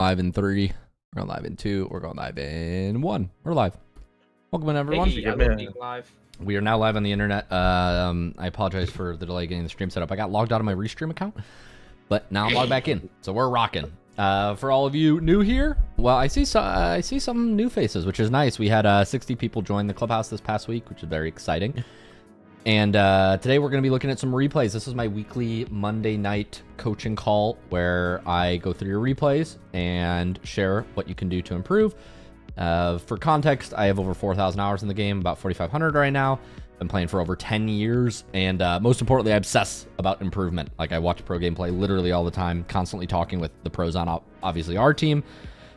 Live in 3. We're going live in 2. We're going live in 1. We're live. Welcome in, everyone. Hey, I love being live. We are now live on the internet. I apologize for the delay getting the stream set up. I got logged out of my Restream account, but now I'm logged back in. So we're rocking. For all of you new here, well, I see some new faces, which is nice. We had 60 people join the Clubhouse this past week, which is very exciting. And today we're going to be looking at some replays. This is my weekly Monday night coaching call where I go through your replays and share what you can do to improve. For context, I have over 4,000 hours in the game, about 4,500 right now. Been playing for over 10 years, and most importantly, I obsess about improvement. Like, I watch pro gameplay literally all the time, constantly talking with the pros on obviously our team,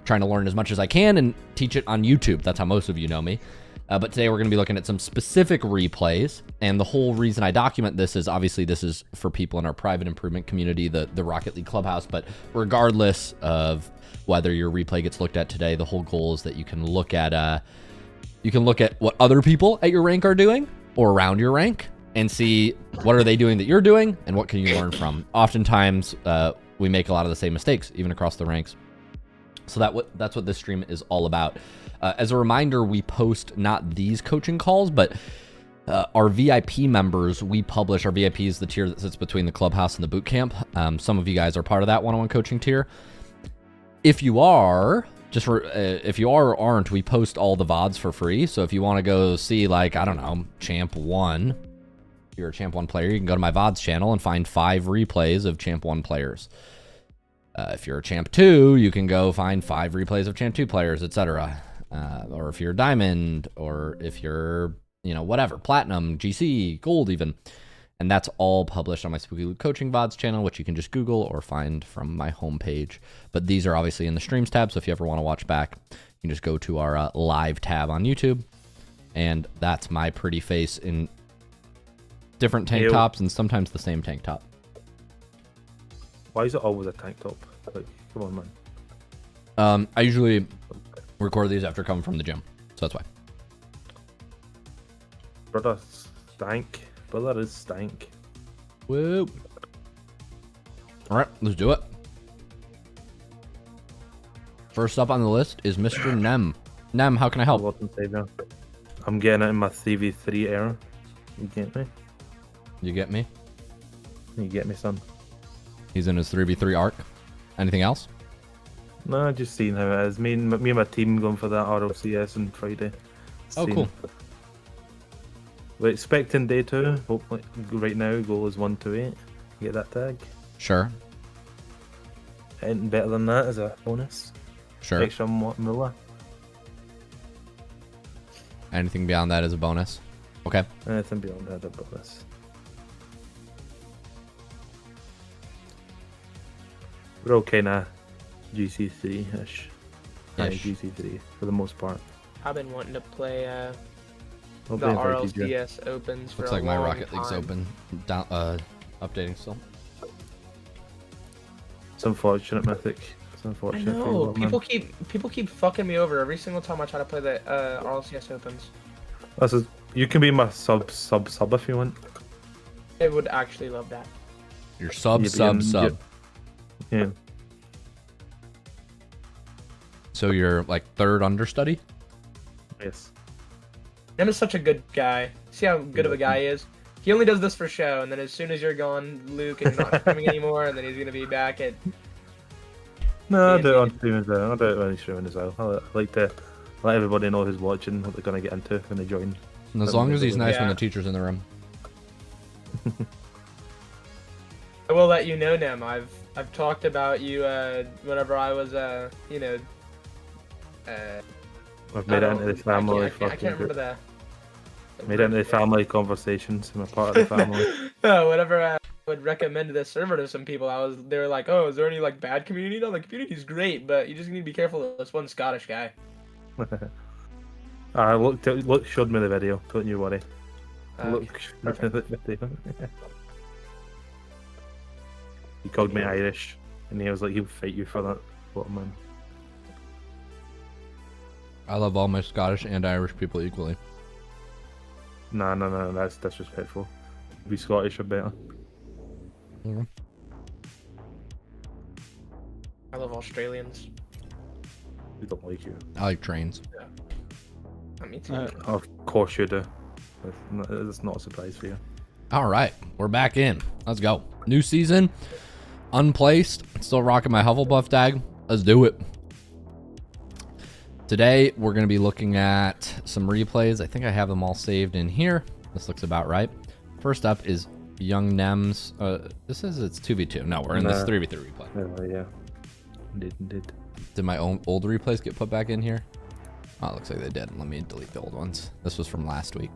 trying to learn as much as I can and teach it on YouTube. That's how most of you know me. But today we're going to be looking at some specific replays, and the whole reason I document this is obviously this is for people in our private improvement community, the Rocket League Clubhouse. But regardless of whether your replay gets looked at today, the whole goal is that you can look at what other people at your rank are doing or around your rank and see what are they doing that you're doing and what can you learn from. Oftentimes we make a lot of the same mistakes even across the ranks. So that's what this stream is all about. As a reminder, we post not these coaching calls, but our VIP members, we publish. Our VIP is the tier that sits between the Clubhouse and the Bootcamp. Some of you guys are part of that one-on-one coaching tier. If you are, if you are or aren't, we post all the VODs for free. So if you want to go see, like, I don't know, Champ 1, if you're a Champ 1 player, you can go to my VODs channel and find 5 replays of Champ 1 players. If you're a Champ 2, you can go find 5 replays of Champ 2 players, etc. Or if you're Diamond, or if you're, whatever, Platinum, GC, Gold even. And that's all published on my SpookyLuke Coaching VODs channel, which you can just Google or find from my homepage. But these are obviously in the Streams tab, so if you ever want to watch back, you can just go to our live tab on YouTube. And that's my pretty face in different tank tops and sometimes the same tank top. Why is it always a tank top? Like, come on, man. I usually record these after coming from the gym, so that's why. Brother stank. Brother is stank. Whoa. All right, let's do it. First up on the list is Mr. Nem. Nem, how can I help? I'm getting it in my 3v3 era. You get me? You get me? You get me, son. He's in his 3v3 arc. Anything else? No, just seeing how it is. Me and my team going for that RLCS on Friday. Oh, cool. We're expecting day 2. Hopefully, right now, goal is 128. Get that tag. Sure. Anything better than that is a bonus. Sure. Extra moolah. Anything beyond that is a bonus. Okay. Anything beyond that is a bonus. We're all kind of GC3-ish. Yeah, GC3 for the most part. I've been wanting to play the playing RLCS Opens for Looks a like my long Rocket League's time. open. Down, updating still. It's unfortunate, Mythic. It's unfortunate. I know. People keep fucking me over every single time I try to play the RLCS Opens. You can be my sub if you want. I would actually love that. Your sub. Yeah. So you're like third understudy? Yes. Nem is such a good guy. See how good of a guy he is? He only does this for show, and then as soon as you're gone, Luke is not streaming anymore, and then he's going to be back at... No, I do it on stream as well. I do it on streaming as well. I like to let everybody know who's watching, what they're going to get into when they join. And as long as he's nice when the teacher's in the room. I will let you know, Nem. I've talked about you whenever I was, I've made it into the family. I can't remember that. Made it into the family conversations. I'm a part of the family. Whenever I would recommend this server to some people, they were like, "Oh, is there any like bad community?" No, the community's great, but you just need to be careful of this one Scottish guy. Look showed me the video. Don't you worry. Look, he called me Irish, and he was like, "He'll fight you for that." What a man. I love all my Scottish and Irish people equally. No, that's disrespectful. Be Scottish or better. Mm-hmm. I love Australians. We don't like you. I like trains. Me too. Of course you do. It's not a surprise for you. All right, we're back in. Let's go. New season, unplaced. Still rocking my Hufflepuff tag. Let's do it. Today, we're going to be looking at some replays. I think I have them all saved in here. This looks about right. First up is Young Nems. This is it's 2v2. No, we're in this 3v3 replay. Oh, yeah. Indeed. Did my own old replays get put back in here? Oh, it looks like they did. Let me delete the old ones. This was from last week.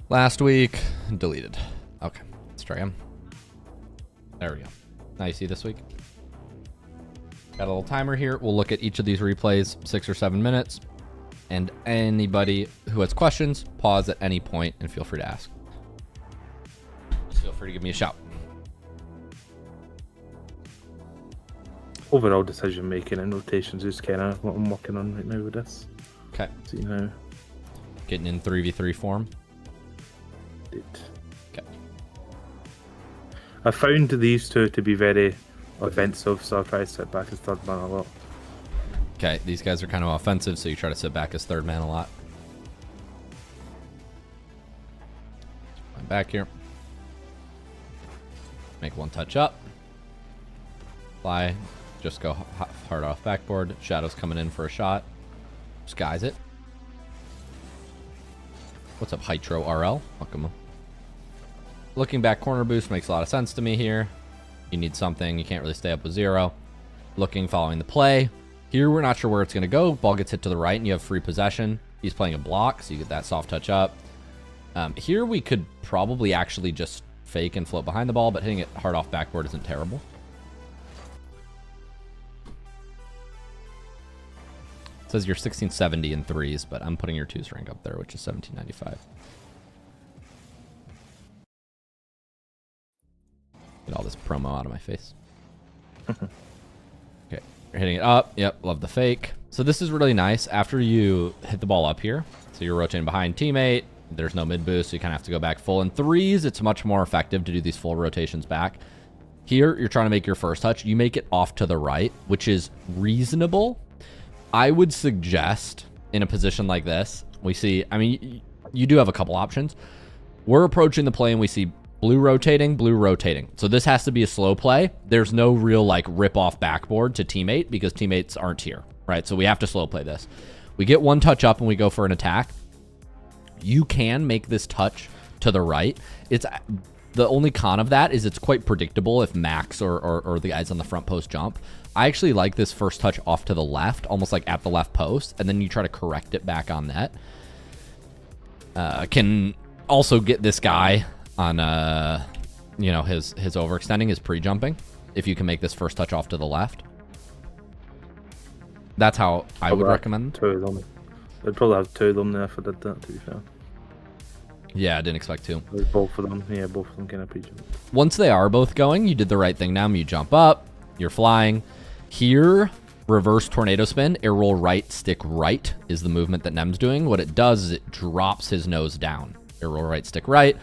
Last week, deleted. Okay, let's try them. There we go. Now you see this week. Got a little timer here. We'll look at each of these replays, 6 or 7 minutes. And anybody who has questions, pause at any point and feel free to ask. Just feel free to give me a shout. Overall decision making and rotations is kind of what I'm working on right now with this. Okay. See how. Getting in 3v3 form. Did. Okay. I found these two to be very offensive, so I'll try to sit back as third man a lot. Okay, these guys are kind of offensive, so you try to sit back as third man a lot. I'm back here. Make one touch up. Fly. Just go hard off backboard. Shadow's coming in for a shot. Skies it. What's up, Hydro RL? Welcome. Looking back corner boost makes a lot of sense to me here. You need something. You can't really stay up with 0. Looking, following the play. Here, we're not sure where it's going to go. Ball gets hit to the right, and you have free possession. He's playing a block, so you get that soft touch up. Here, we could probably actually just fake and float behind the ball, but hitting it hard off backboard isn't terrible. It says you're 1670 in 3s, but I'm putting your 2s rank up there, which is 1795. Get all this promo out of my face. Okay, you're hitting it up. Yep, love the fake. So this is really nice. After you hit the ball up here, so you're rotating behind teammate, there's no mid boost, so you kind of have to go back full. In 3s, it's much more effective to do these full rotations back. Here, you're trying to make your first touch. You make it off to the right, which is reasonable. I would suggest in a position like this, we see, I mean, you do have a couple options. We're approaching the play and we see blue rotating. So this has to be a slow play. There's no real like rip off backboard to teammate because teammates aren't here, right? So we have to slow play this. We get one touch up and we go for an attack. You can make this touch to the right. It's the only con of that is it's quite predictable if Max or the guys on the front post jump. I actually like this first touch off to the left, almost like at the left post, and then you try to correct it back on net. Can also get this guy on, you know, his overextending, his pre-jumping, if you can make this first touch off to the left. That's how I would recommend. 2 of them. I'd probably have 2 of them there if I did that, to be fair. Yeah, I didn't expect 2. Both of them. Yeah, both of them kind of pre-jump. Once they are both going, you did the right thing now. You jump up, you're flying. Here, reverse tornado spin, air roll right, stick right is the movement that Nem's doing. What it does is it drops his nose down. Air roll right, stick right.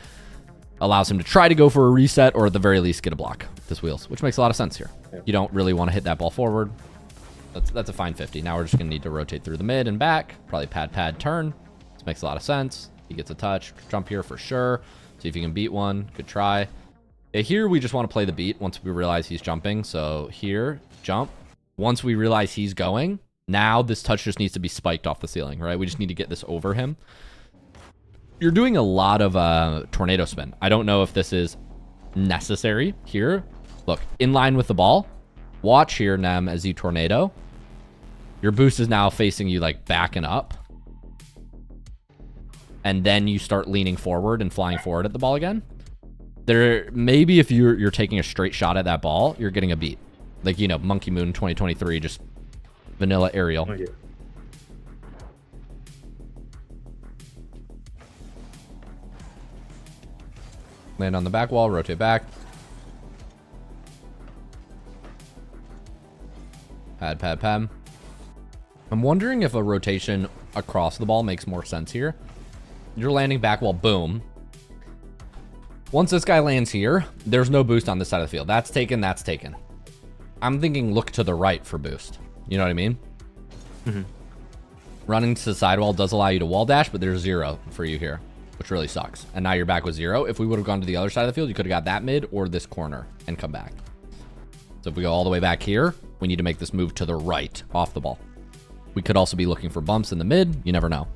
Allows him to try to go for a reset or at the very least get a block with his wheels, which makes a lot of sense here. Yeah. You don't really want to hit that ball forward. That's a fine 50. Now we're just going to need to rotate through the mid and back. Probably pad, turn. This makes a lot of sense. He gets a touch. Jump here for sure. See if you can beat one. Good try. Yeah, here we just want to play the beat once we realize he's jumping. So here, jump. Once we realize he's going, now this touch just needs to be spiked off the ceiling, right? We just need to get this over him. You're doing a lot of tornado spin. I don't know if this is necessary here. Look, in line with the ball. Watch here, Nem, as you tornado. Your boost is now facing you like backing up. And then you start leaning forward and flying forward at the ball again. There, maybe if you're taking a straight shot at that ball, you're getting a beat. Like, you know, Monkey Moon 2023, just vanilla aerial. Oh, yeah. Land on the back wall, rotate back. Pad. I'm wondering if a rotation across the ball makes more sense here. You're landing back wall, boom. Once this guy lands here, there's no boost on this side of the field. That's taken. I'm thinking look to the right for boost. You know what I mean? Running to the sidewall does allow you to wall dash, but there's 0 for you here, which really sucks. And now you're back with 0. If we would have gone to the other side of the field, you could have got that mid or this corner and come back. So if we go all the way back here, we need to make this move to the right off the ball. We could also be looking for bumps in the mid. You never know.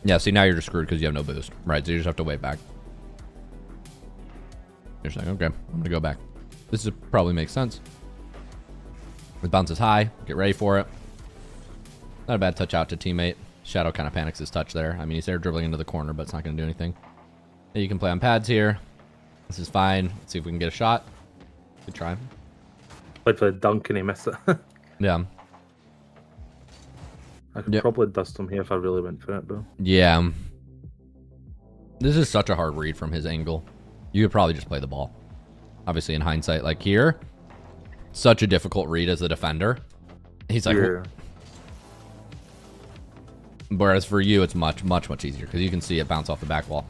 Yeah, see, now you're just screwed because you have no boost. Right, so you just have to wait back. You're just like, okay, I'm going to go back. This probably makes sense. The bounce is high. Get ready for it. Not a bad touch out to teammate. Shadow kind of panics his touch there. I mean, he's air dribbling into the corner, but it's not going to do anything. Yeah, you can play on pads here. This is fine. Let's see if we can get a shot. Good try. Played for the dunk and he missed it. Yeah. I could probably dust him here if I really went for it, though. Yeah. This is such a hard read from his angle. You could probably just play the ball. Obviously, in hindsight, like here, such a difficult read as a defender. He's like, Yeah. whereas for you, it's much, much, much easier because you can see it bounce off the back wall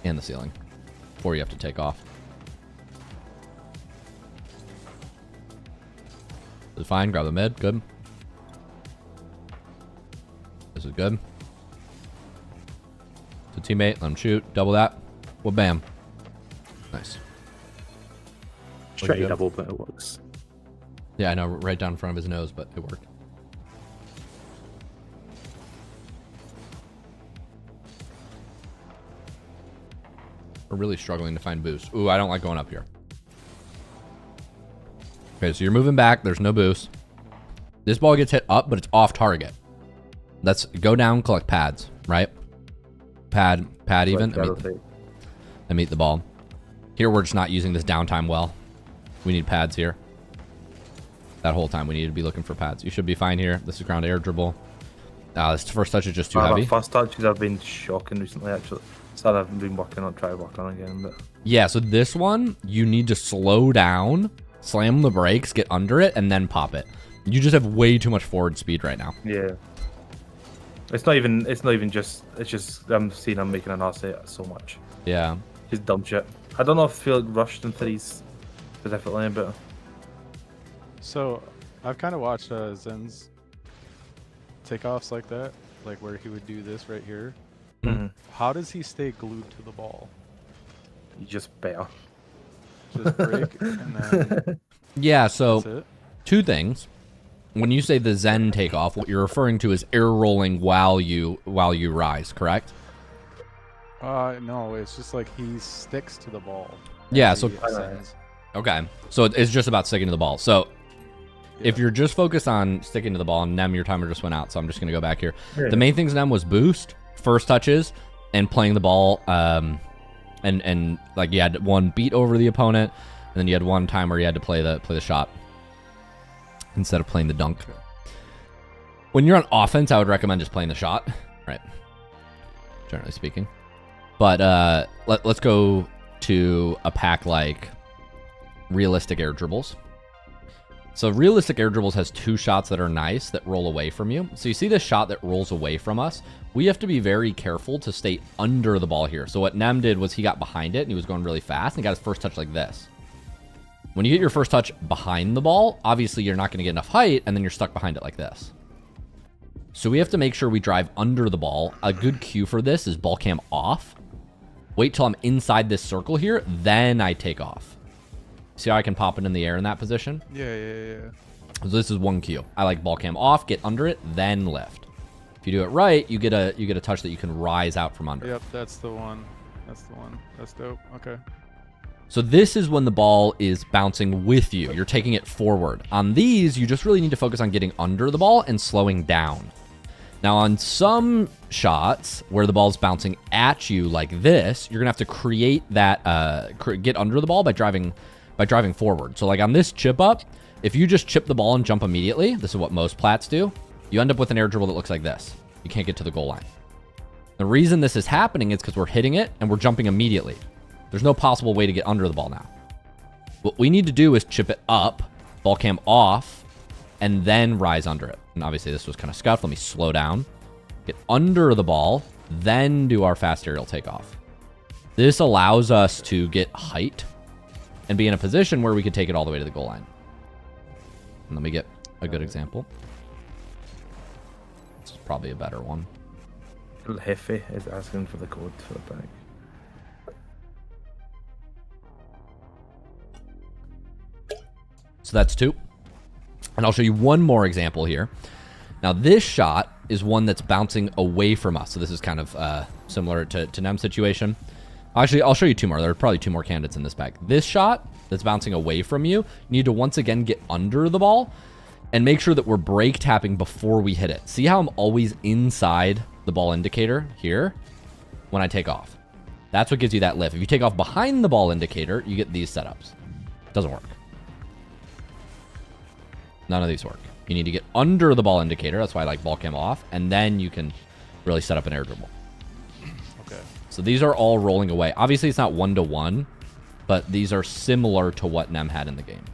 and the ceiling before you have to take off. This is fine. Grab the mid. Good. This is good. So teammate, let him shoot. Double that. Well, bam. Nice. Straight double, but it works. Yeah, I know. Right down in front of his nose, but it worked. We're really struggling to find boost. Ooh, I don't like going up here. Okay, so you're moving back. There's no boost. This ball gets hit up, but it's off target. Let's go down, collect pads, right? Pad even. I meet the ball. Here, we're just not using this downtime well. We need pads here. That whole time, we need to be looking for pads. You should be fine here. This is ground air dribble. This first touch is just too heavy. First touches have been shocking recently, actually. So I've been trying to work on again. But yeah, so this one, you need to slow down, slam the brakes, get under it, and then pop it. You just have way too much forward speed right now. Yeah. It's not even just. It's just I'm seeing him making an ass at so much. Yeah. Just dumb shit. I don't know if I feel like rushed in threes specifically, but. So, I've kind of watched Zen's takeoffs like that, like where he would do this right here. Mm-hmm. How does he stay glued to the ball? You just better. Just break and then Yeah. So that's it? 2 things. When you say the Zen takeoff, what you're referring to is air rolling while you rise, correct? No, it's just like he sticks to the ball. Yeah, as so- he ascends. Okay. So it's just about sticking to the ball. So if Yeah. you're just focused on sticking to the ball, and Nem, your timer just went out, so I'm just going to go back here. Yeah. The main things, Nem, was boost, first touches, and playing the ball. And like you had one beat over the opponent, and then you had one time where you had to play the shot instead of playing the dunk. When you're on offense, I would recommend just playing the shot, right? Generally speaking. But let's go to a pack like realistic air dribbles. So realistic air dribbles has 2 shots that are nice that roll away from you. So you see this shot that rolls away from us. We have to be very careful to stay under the ball here. So what Nem did was he got behind it and he was going really fast and got his first touch like this. When you get your first touch behind the ball, obviously you're not going to get enough height and then you're stuck behind it like this. So we have to make sure we drive under the ball. A good cue for this is ball cam off. Wait till I'm inside this circle here, then I take off. See how I can pop it in the air in that position? Yeah. So this is one cue. I like ball cam off, get under it, then lift. If you do it right, you get a touch that you can rise out from under. Yep, that's the one. That's the one. That's dope. Okay. So this is when the ball is bouncing with you. You're taking it forward. On these, you just really need to focus on getting under the ball and slowing down. Now on some shots where the ball's bouncing at you like this, you're gonna have to create that, get under the ball by driving forward. So like on this chip up, if you just chip the ball and jump immediately, this is what most plats do, you end up with an air dribble that looks like this. You can't get to the goal line. The reason this is happening is because we're hitting it and we're jumping immediately. There's no possible way to get under the ball now. What we need to do is chip it up, ball cam off, and then rise under it. And obviously this was kind of scuffed. Let me slow down. Get under the ball, then do our fast aerial takeoff. This allows us to get height and be in a position where we can take it all the way to the goal line. And let me get a good example. This is probably a better one. Hefe is asking for the code for the pack. So that's 2. And I'll show you one more example here. Now this shot is one that's bouncing away from us. So this is kind of similar to Nem's situation. Actually, I'll show you 2 more. There are probably 2 more candidates in this pack. This shot that's bouncing away from you, you need to once again get under the ball and make sure that we're brake tapping before we hit it. See how I'm always inside the ball indicator here when I take off? That's what gives you that lift. If you take off behind the ball indicator, you get these setups. Doesn't work. None of these work. You need to get under the ball indicator. That's why I like ball cam off. And then you can really set up an air dribble. Okay. So these are all rolling away. Obviously, it's not 1-to-1, but these are similar to what Nem had in the game.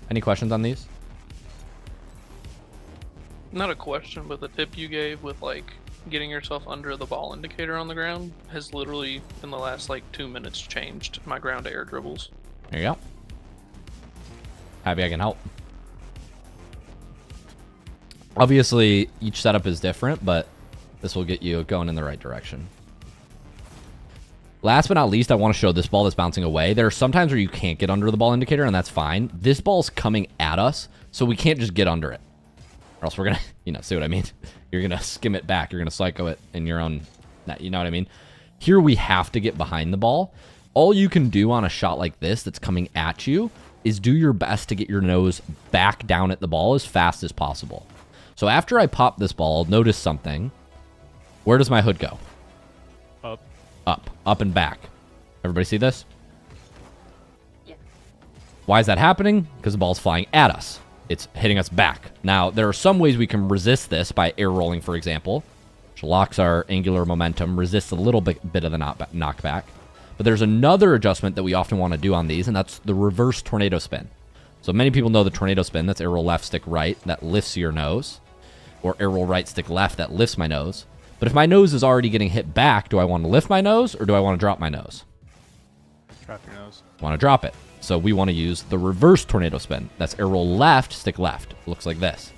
Any questions on these? Not a question, but the tip you gave with like getting yourself under the ball indicator on the ground has literally in the last like 2 minutes changed my ground to air dribbles. There you go. Happy I can help. Obviously, each setup is different, but this will get you going in the right direction. Last but not least, I want to show this ball that's bouncing away. There are some times where you can't get under the ball indicator, and that's fine. This ball's coming at us, so we can't just get under it. Or else we're going to, see what I mean? You're going to skim it back. You're going to psycho it in your own, you know what I mean? Here we have to get behind the ball. All you can do on a shot like this that's coming at you is do your best to get your nose back down at the ball as fast as possible. So after I pop this ball, notice something. Where does my hood go? Up. Up and back. Everybody see this? Yeah. Why is that happening? Because the ball's flying at us. It's hitting us back. Now, there are some ways we can resist this by air rolling, for example, which locks our angular momentum, resists a little bit of the knockback. But there's another adjustment that we often want to do on these, and that's the reverse tornado spin. So many people know the tornado spin. That's air roll left, stick right. That lifts your nose. Or air roll right, stick left. That lifts my nose. But if my nose is already getting hit back, do I want to lift my nose or do I want to drop my nose? Drop your nose. I want to drop it. So we want to use the reverse tornado spin. That's air roll left, stick left. It looks like this.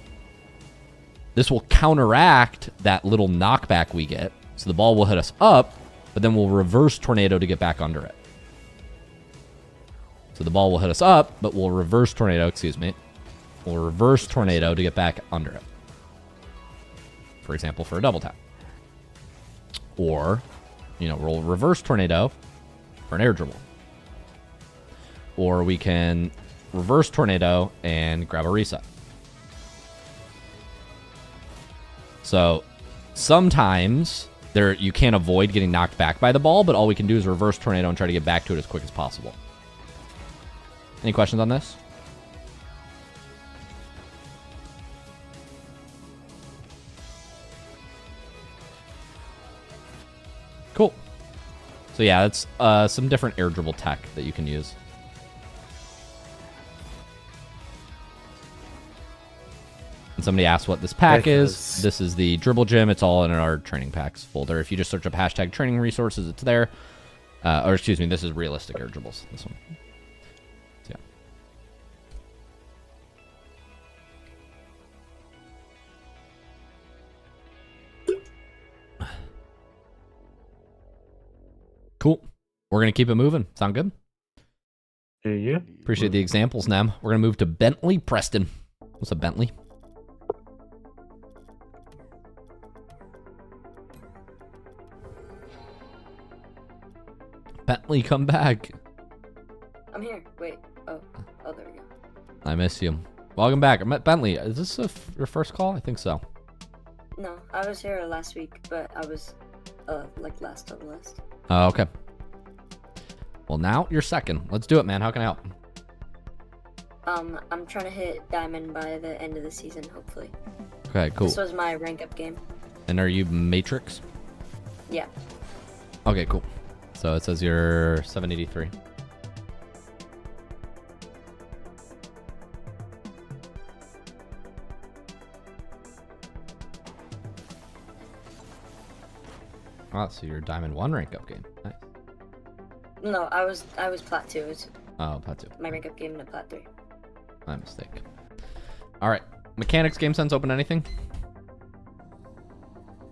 This will counteract that little knockback we get. So the ball will hit us up, but then we'll reverse tornado to get back under it. So the ball will hit us up, but we'll reverse tornado, We'll reverse tornado to get back under it. For example, for a double tap. Or, roll reverse tornado for an air dribble. Or we can reverse tornado and grab a reset. So sometimes you can't avoid getting knocked back by the ball, but all we can do is reverse tornado and try to get back to it as quick as possible. Any questions on this? Cool. So yeah, it's some different air dribble tech that you can use. And somebody asked what this pack is. This is the Dribble Gym. It's all in our training packs folder. If you just search up hashtag training resources, it's there. Or excuse me, this is realistic air dribbles. This one. So, yeah. Cool. We're going to keep it moving. Sound good? Yeah. Appreciate the examples, Nem. We're going to move to Bentley Preston. What's up, Bentley? Bentley, come back. I'm here. Wait. Oh, there we go. I miss you. Welcome back. I'm at Bentley. Is this your first call? I think so. No, I was here last week, but I was last on the list. Oh, okay. Well, now you're second. Let's do it, man. How can I help? I'm trying to hit diamond by the end of the season, hopefully. Okay, cool. This was my rank up game. And are you Matrix? Yeah. Okay, cool. So it says you're 783. Oh, so you're Diamond 1 rank up game. Nice. No, I was Plat 2. It's Oh, Plateau. my rank up game in a Plat 3. My mistake. All right. Mechanics, game sense, open anything?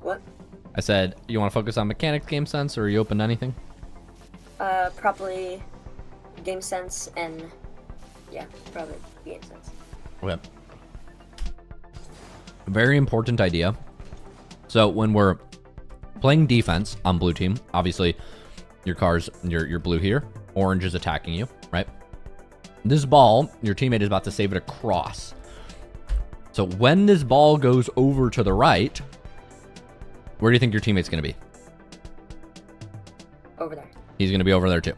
What? I said, you want to focus on mechanics, game sense, or are you open to anything? Probably game sense and yeah, probably game sense. Okay. Very important idea. So when we're playing defense on blue team, obviously you're blue here, orange is attacking you, right? This ball, your teammate is about to save it across. So when this ball goes over to the right, where do you think your teammate's going to be? Over there. He's going to be over there too.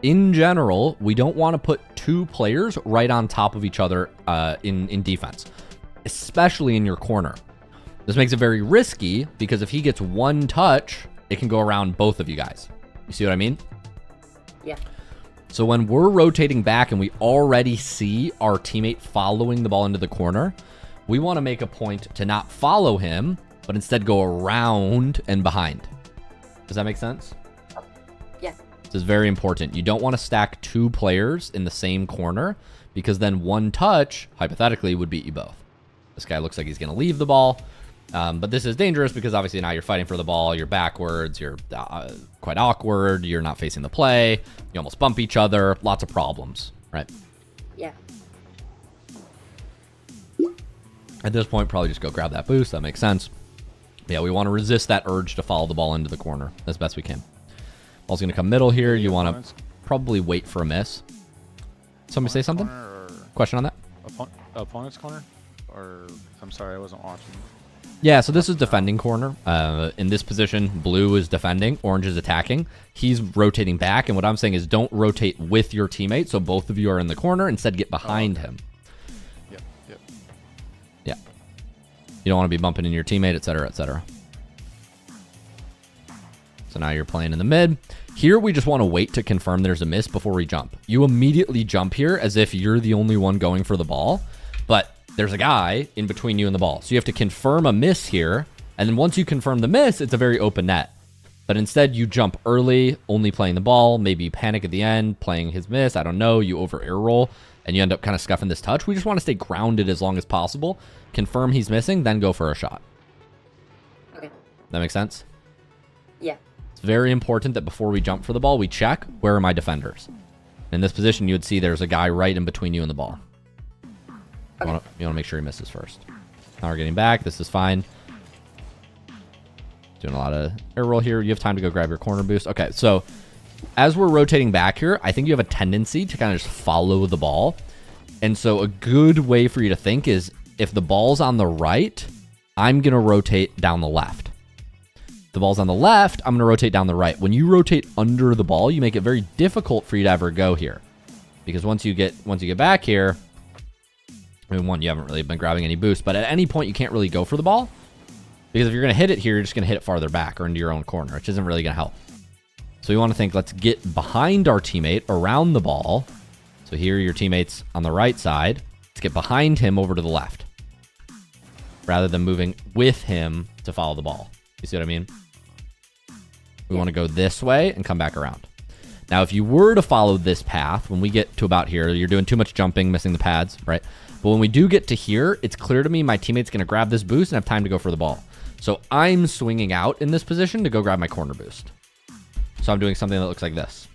In general, we don't want to put two players right on top of each other in defense, especially in your corner. This makes it very risky because if he gets one touch, it can go around both of you guys. You see what I mean? Yeah. So when we're rotating back and we already see our teammate following the ball into the corner, we want to make a point to not follow him, but instead go around and behind. Does that make sense? Yeah. This is very important. You don't want to stack two players in the same corner because then one touch, hypothetically, would beat you both. This guy looks like he's going to leave the ball. But this is dangerous because obviously now you're fighting for the ball. You're backwards. You're quite awkward. You're not facing the play. You almost bump each other. Lots of problems, right? Yeah. At this point, probably just go grab that boost. That makes sense. Yeah, we want to resist that urge to follow the ball into the corner as best we can. Ball's going to come middle here. You want to probably wait for a miss. Somebody say something? Question on that? Opponent's corner? Or, I'm sorry, I wasn't watching. Yeah, so this is defending corner. In this position, blue is defending, orange is attacking. He's rotating back, and what I'm saying is don't rotate with your teammate, so both of you are in the corner. Instead, get behind him. Yep. Yeah. You don't want to be bumping into your teammate, etc., etc. So now you're playing in the mid. Here, we just want to wait to confirm there's a miss before we jump. You immediately jump here as if you're the only one going for the ball, but there's a guy in between you and the ball. So you have to confirm a miss here. And then once you confirm the miss, it's a very open net. But instead, you jump early, only playing the ball. Maybe you panic at the end, playing his miss. I don't know. You over air roll, and you end up kind of scuffing this touch. We just want to stay grounded as long as possible. Confirm he's missing, then go for a shot. Okay. That makes sense? Yeah. It's very important that before we jump for the ball, we check, where are my defenders? In this position, you would see there's a guy right in between you and the ball. You want to make sure he misses first. Now we're getting back. This is fine. Doing a lot of air roll here. You have time to go grab your corner boost. Okay, so as we're rotating back here, I think you have a tendency to kind of just follow the ball. And so a good way for you to think is if the ball's on the right, I'm going to rotate down the left. If the ball's on the left, I'm going to rotate down the right. When you rotate under the ball, you make it very difficult for you to ever go here. Because once you get back here, I mean, one, you haven't really been grabbing any boost, but at any point, you can't really go for the ball. Because if you're going to hit it here, you're just going to hit it farther back or into your own corner, which isn't really going to help. So you want to think, let's get behind our teammate around the ball. So here, your teammate's on the right side. Let's get behind him over to the left. Rather than moving with him to follow the ball. You see what I mean? We want to go this way and come back around. Now, if you were to follow this path, when we get to about here, you're doing too much jumping, missing the pads, right? But when we do get to here, it's clear to me my teammate's going to grab this boost and have time to go for the ball. So I'm swinging out in this position to go grab my corner boost. So I'm doing something that looks like this.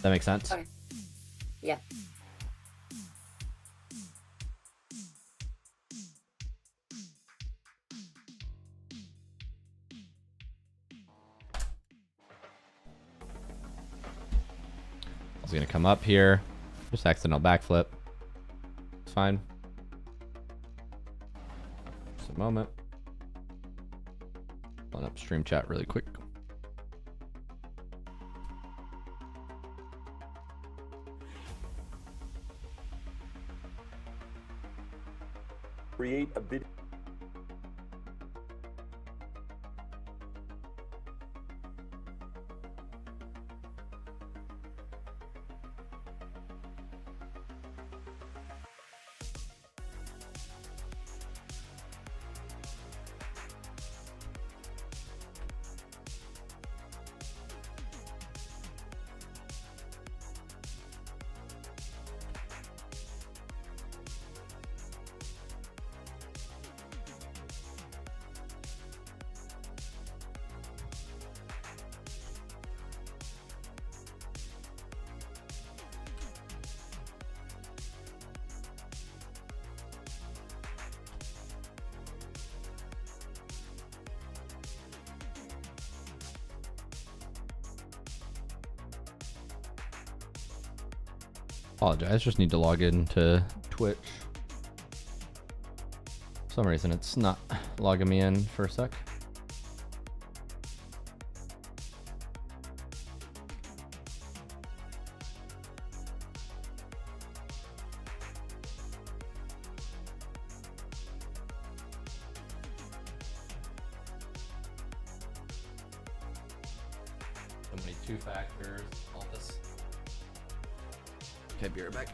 That makes sense? Okay. Yeah. I was going to come up here. Just accidental backflip. It's fine. Just a moment. Pulling up stream chat really quick. Create a video. Apologize, just need to log into Twitch. For some reason it's not logging me in for a sec. So many two factors, all this. Okay, be right back.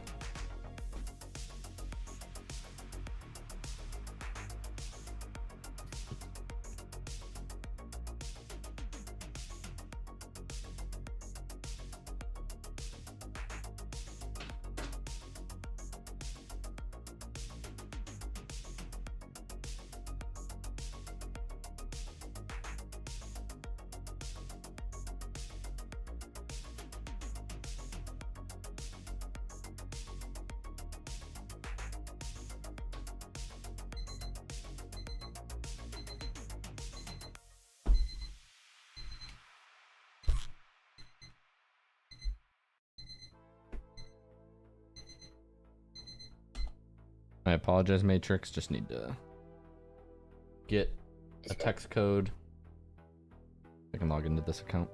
I apologize, Matrix. Just need to get a text code. I can log into this account.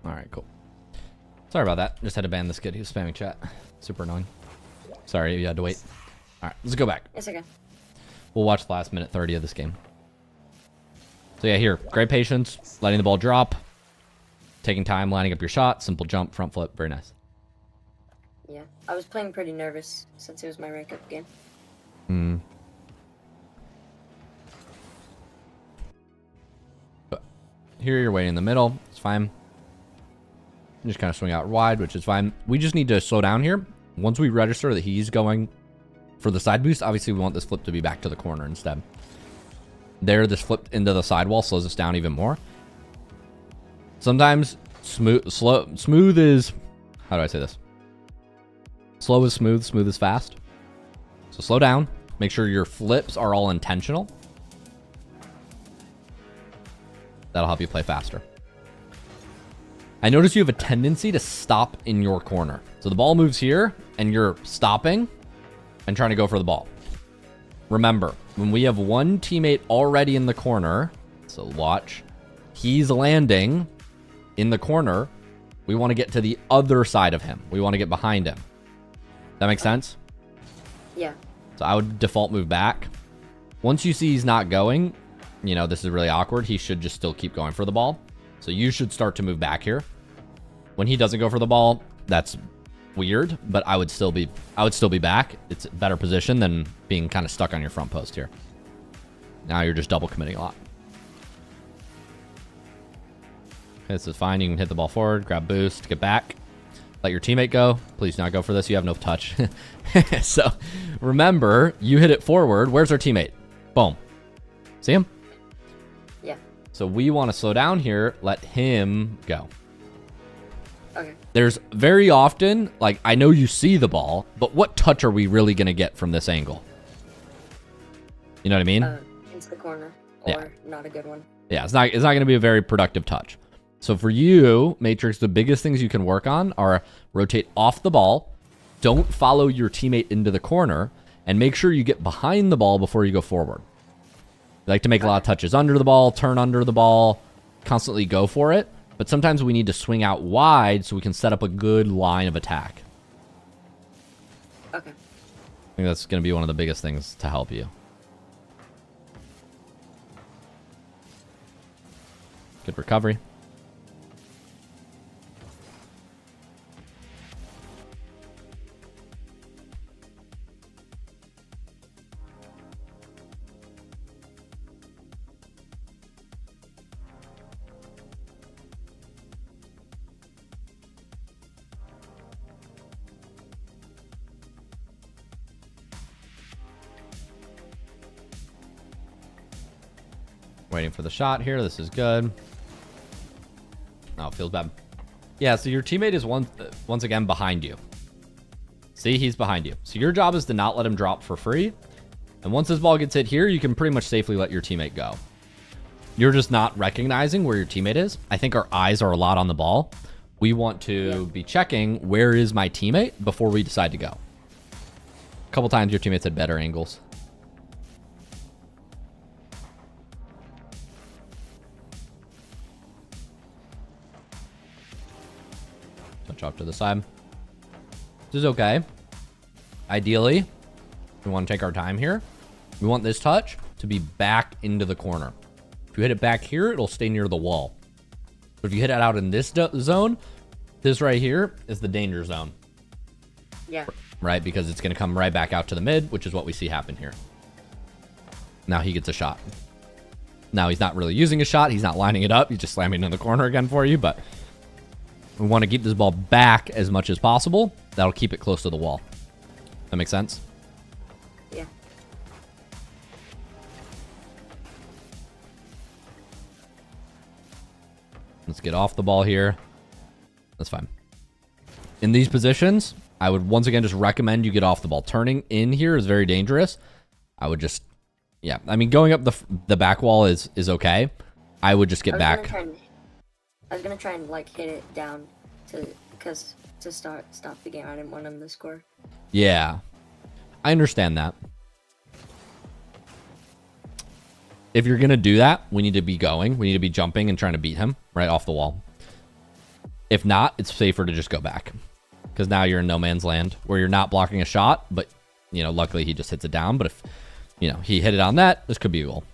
Alright, cool. Sorry about that. Just had to ban this kid. He was spamming chat. Super annoying. Sorry you had to wait. Alright, let's go back. It's okay. We'll watch the last minute 30 of this game. So yeah, here. Great patience. Letting the ball drop. Taking time, lining up your shot. Simple jump, front flip. Very nice. Yeah, I was playing pretty nervous since it was my rank up game. Hmm. But here you're waiting in the middle. It's fine. Just kind of swing out wide, which is fine. We just need to slow down here. Once we register that he's going for the side boost, obviously we want this flip to be back to the corner instead. There, this flip into the sidewall slows us down even more. Sometimes smooth is, how do I say this? Slow is smooth, smooth is fast. So slow down. Make sure your flips are all intentional. That'll help you play faster. I notice you have a tendency to stop in your corner. So the ball moves here and you're stopping and trying to go for the ball. Remember, when we have one teammate already in the corner, so watch, he's landing in the corner. We want to get to the other side of him. We want to get behind him. That makes sense? Yeah. So I would default move back. Once you see he's not going, you know, this is really awkward. He should just still keep going for the ball. So you should start to move back here. When he doesn't go for the ball, that's weird, but I would still be back. It's a better position than being kind of stuck on your front post here. Now you're just double committing a lot. Okay, this is fine. You can hit the ball forward, grab boost, get back. Let your teammate go. Please not go for this. You have no touch. So remember, you hit it forward. Where's our teammate? Boom. See him? Yeah. So we want to slow down here, let him go. Okay. There's very often, like, I know you see the ball, but what touch are we really going to get from this angle? You know what I mean? Into the corner, or Yeah. not a good one. Yeah, it's not going to be a very productive touch. So for you, Matrix, the biggest things you can work on are rotate off the ball, don't follow your teammate into the corner, and make sure you get behind the ball before you go forward. You like to make a lot of touches under the ball, turn under the ball, constantly go for it. But sometimes we need to swing out wide so we can set up a good line of attack. Okay. I think that's going to be one of the biggest things to help you. Good recovery. Waiting for the shot here. This is good. Oh, it feels bad. Yeah, so your teammate is once again behind you. See, he's behind you. So your job is to not let him drop for free. And once this ball gets hit here, you can pretty much safely let your teammate go. You're just not recognizing where your teammate is. I think our eyes are a lot on the ball. We want to be checking where is my teammate before we decide to go. A couple times your teammates had better angles. Touch off to the side. This is okay. Ideally, we want to take our time here. We want this touch to be back into the corner. If you hit it back here, it'll stay near the wall. But if you hit it out in this zone, this right here is the danger zone. Yeah. Right? Because it's going to come right back out to the mid, which is what we see happen here. Now he gets a shot. Now he's not really using a shot. He's not lining it up. He's just slamming in the corner again for you. But we want to keep this ball back as much as possible. That'll keep it close to the wall. That makes sense? Yeah. Let's get off the ball here. That's fine. In these positions, I would once again just recommend you get off the ball. Turning in here is very dangerous. I would just, yeah. I mean, going up the back wall is okay. I would just get back. I was gonna try and like hit it down to stop the game. I didn't want him to score. Yeah, I understand that. If you're gonna do that, we need to be going. We need to be jumping and trying to beat him right off the wall. If not, it's safer to just go back, because now you're in no man's land where you're not blocking a shot, but you know, luckily he just hits it down. But if you know he hit it on net, this could be a goal.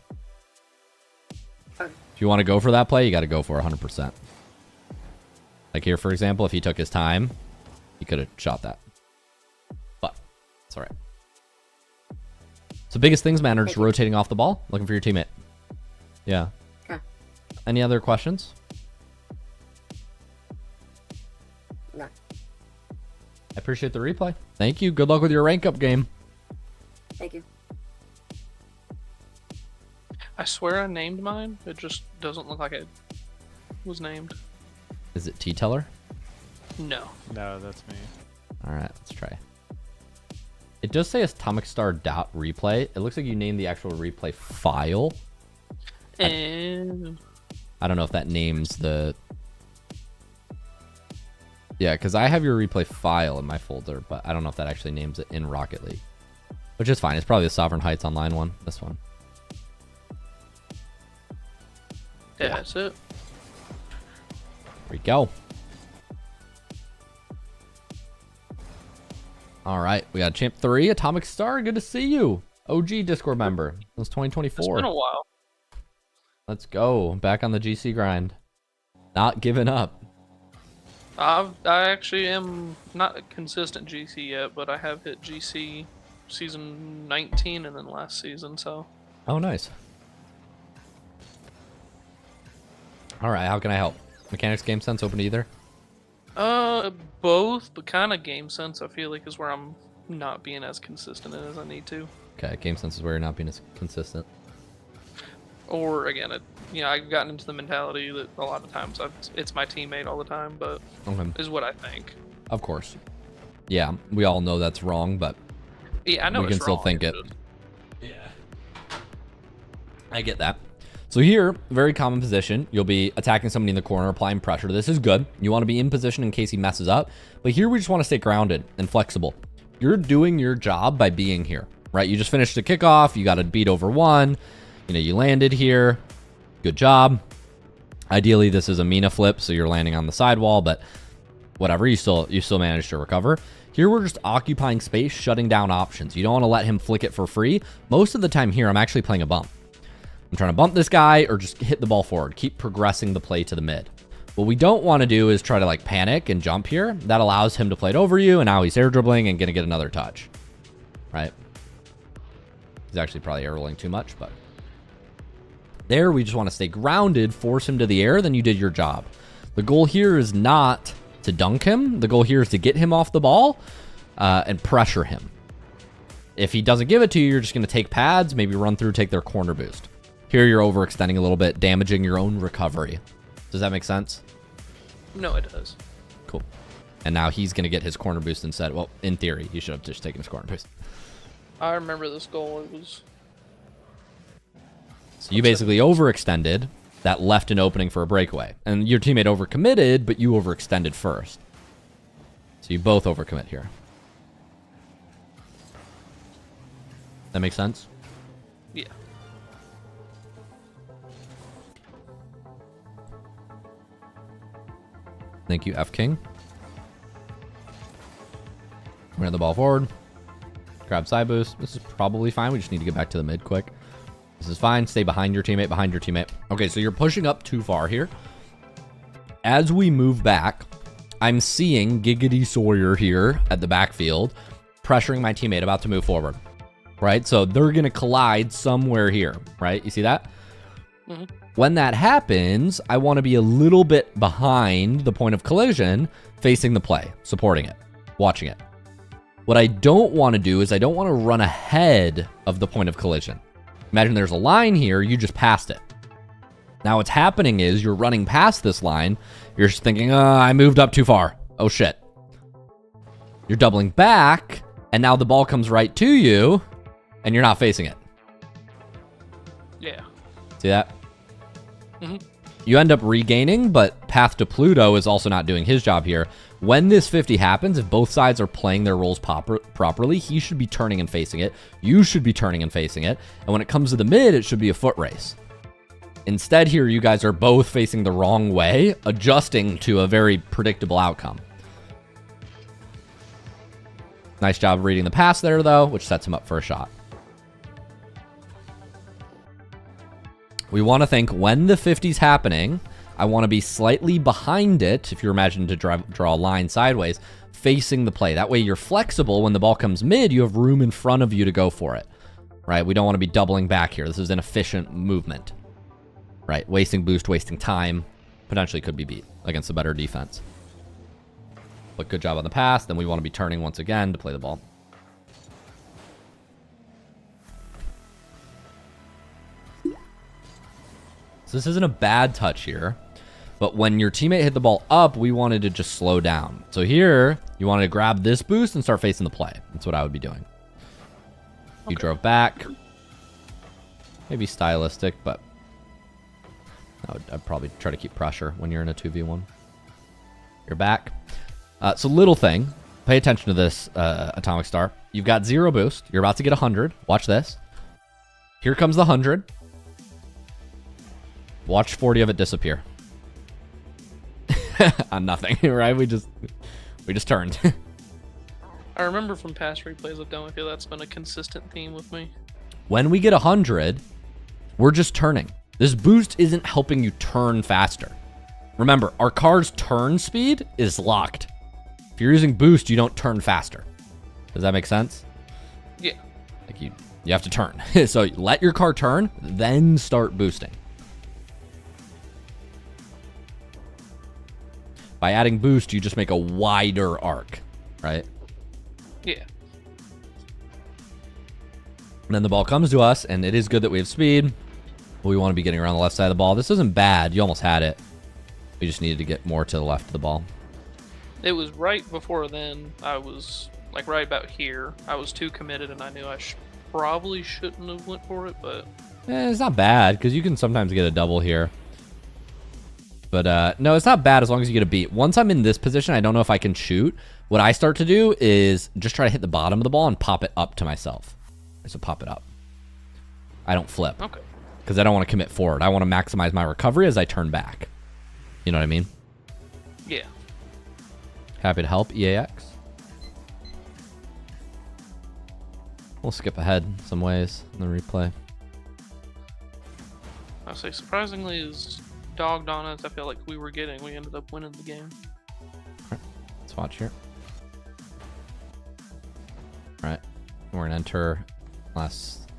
Okay. If you want to go for that play, you got to go for 100%. Like here, for example, if he took his time, he could have shot that. But it's all right. So biggest things, man, are just rotating off the ball, looking for your teammate. Yeah. Okay. Any other questions? No. I appreciate the replay. Thank you. Good luck with your rank up game. Thank you. I swear I named mine. It just doesn't look like it was named. Is it T-Teller? No. No, that's me. All right, let's try. It does say Atomic Star dot replay. It looks like you named the actual replay file. And I don't know if that names the... Yeah, because I have your replay file in my folder, but I don't know if that actually names it in Rocket League. Which is fine. It's probably the Sovereign Heights Online one. This one. yeah, that's it. There we go. All right, we got Champ 3, Atomic Star. Good to see you. OG Discord member. It was 2024. It's been a while. Let's go. Back on the GC grind. Not giving up. I actually am not a consistent GC yet, but I have hit GC season 19 and then last season, so. Oh, nice. All right, how can I help? Mechanics, Game Sense, open to either? Both, but kind of Game Sense, I feel like, is where I'm not being as consistent as I need to. Okay, Game Sense is where you're not being as consistent. Or again, I've gotten into the mentality that a lot of times it's my teammate all the time, but is what I think. Of course. Yeah, we all know that's wrong, but yeah, I know we can it's still wrong, think it. but- Yeah. I get that. So here, very common position. You'll be attacking somebody in the corner, applying pressure. This is good. You want to be in position in case he messes up. But here we just want to stay grounded and flexible. You're doing your job by being here, right? You just finished the kickoff. You got a beat over 1. You know, you landed here. Good job. Ideally, this is a Mina flip, so you're landing on the sidewall, but whatever, you still managed to recover. Here we're just occupying space, shutting down options. You don't want to let him flick it for free. Most of the time here, I'm actually playing a bump. I'm trying to bump this guy or just hit the ball forward. Keep progressing the play to the mid. What we don't want to do is try to like panic and jump here. That allows him to play it over you, and now he's air dribbling and going to get another touch. Right? He's actually probably air rolling too much, but there we just want to stay grounded, force him to the air, then you did your job. The goal here is not to dunk him. The goal here is to get him off the ball and pressure him. If he doesn't give it to you, you're just going to take pads, maybe run through, take their corner boost. Here you're overextending a little bit, damaging your own recovery. Does that make sense? No, it does. Cool. And now he's going to get his corner boost instead. Well, in theory, he should have just taken his corner boost. I remember this goal. It was... So you basically overextended. That left an opening for a breakaway. And your teammate overcommitted, but you overextended first. So you both overcommit here. That makes sense? Yeah. Thank you, F King. Run the ball forward. Grab side boost. This is probably fine. We just need to get back to the mid quick. This is fine. Stay behind your teammate, behind your teammate. Okay, so you're pushing up too far here. As we move back, I'm seeing Giggity Sawyer here at the backfield, pressuring my teammate about to move forward, right? So they're going to collide somewhere here, right? You see that? Mm-hmm. When that happens, I want to be a little bit behind the point of collision, facing the play, supporting it, watching it. What I don't want to do is I don't want to run ahead of the point of collision. Imagine there's a line here, you just passed it. Now what's happening is you're running past this line, you're just thinking, I moved up too far. Oh shit. You're doubling back, and now the ball comes right to you, and you're not facing it. Yeah. See that? Mm-hmm. You end up regaining, but Path to Pluto is also not doing his job here. When this 50 happens, if both sides are playing their roles properly, he should be turning and facing it. You should be turning and facing it. And when it comes to the mid, it should be a foot race. Instead here, you guys are both facing the wrong way, adjusting to a very predictable outcome. Nice job reading the pass there, though, which sets him up for a shot. We want to think when the 50's happening, I want to be slightly behind it, if you're imagining to draw a line sideways, facing the play. That way you're flexible. When the ball comes mid, you have room in front of you to go for it, right? We don't want to be doubling back here. This is an efficient movement, right? Wasting boost, wasting time, potentially could be beat against a better defense. But good job on the pass. Then we want to be turning once again to play the ball. So this isn't a bad touch here, but when your teammate hit the ball up, we wanted to just slow down. So here, you wanted to grab this boost and start facing the play. That's what I would be doing. You drove back. Maybe stylistic, but I'd probably try to keep pressure when you're in a 2v1. You're back. So little thing, pay attention to this, Atomic Star. You've got 0 boost. You're about to get 100. Watch this. Here comes the 100. Watch 40 of it disappear. On nothing, right? We just turned. I remember from past replays I've done with you, that's been a consistent theme with me. When we get 100, we're just turning. This boost isn't helping you turn faster. Remember, our car's turn speed is locked. If you're using boost, you don't turn faster. Does that make sense? Yeah. Like you have to turn. So let your car turn, then start boosting. By adding boost, you just make a wider arc, right? Yeah. And then the ball comes to us, and it is good that we have speed. But we want to be getting around the left side of the ball. This isn't bad. You almost had it. We just needed to get more to the left of the ball. It was right before then. I was like right about here. I was too committed, and I knew I probably shouldn't have went for it, but It's not bad because you can sometimes get a double here. But no, it's not bad as long as you get a beat. Once I'm in this position, I don't know if I can shoot. What I start to do is just try to hit the bottom of the ball and pop it up to myself. So pop it up. I don't flip. okay. Because I don't want to commit forward. I want to maximize my recovery as I turn back. You know what I mean? Yeah. Happy to help, EAX. We'll skip ahead some ways in the replay. I say surprisingly as dogged on as I feel like we were getting, we ended up winning the game. Let's watch here. All right. We're going to enter last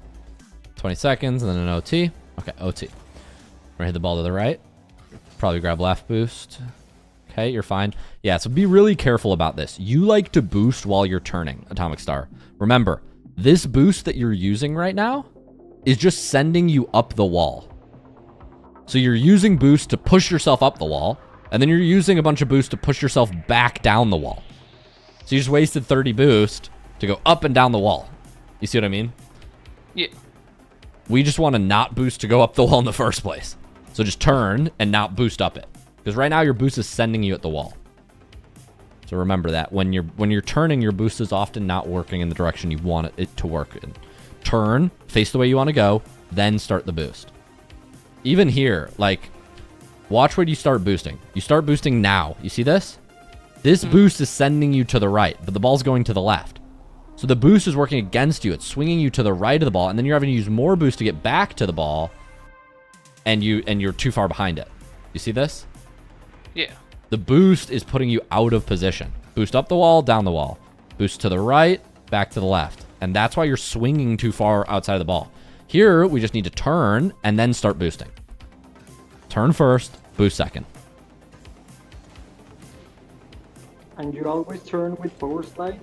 20 seconds and then an OT. Okay, OT. We're going to hit the ball to the right. Probably grab left boost. Okay, you're fine. Yeah, so be really careful about this. You like to boost while you're turning, Atomic Star. Remember, this boost that you're using right now is just sending you up the wall. So you're using boost to push yourself up the wall, and then you're using a bunch of boost to push yourself back down the wall. So you just wasted 30 boost to go up and down the wall. You see what I mean? Yeah. We just want to not boost to go up the wall in the first place. So just turn and not boost up it. Because right now your boost is sending you at the wall. So remember that. When you're turning, your boost is often not working in the direction you want it to work in. Turn, face the way you want to go, then start the boost. Even here, like, watch when you start boosting. You start boosting now. You see this? This boost is sending you to the right, but the ball's going to the left. So the boost is working against you. It's swinging you to the right of the ball, and then you're having to use more boost to get back to the ball, and you're too far behind it. You see this? Yeah. The boost is putting you out of position. Boost up the wall, down the wall. Boost to the right, back to the left. And that's why you're swinging too far outside of the ball. Here, we just need to turn and then start boosting. Turn first, boost second. And you always turn with power slide?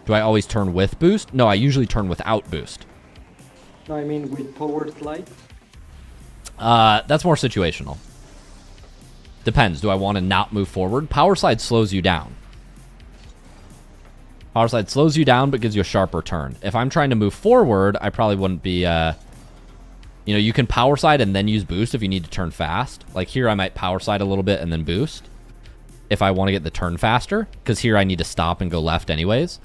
Do I always turn with boost? No, I usually turn without boost. No, I mean with power slide. That's more situational. Depends. Do I want to not move forward? Power slide slows you down. Power slide slows you down but gives you a sharper turn. If I'm trying to move forward, I probably wouldn't be... you can power slide and then use boost if you need to turn fast. Like here, I might power slide a little bit and then boost if I want to get the turn faster, because here I need to stop and go left anyways.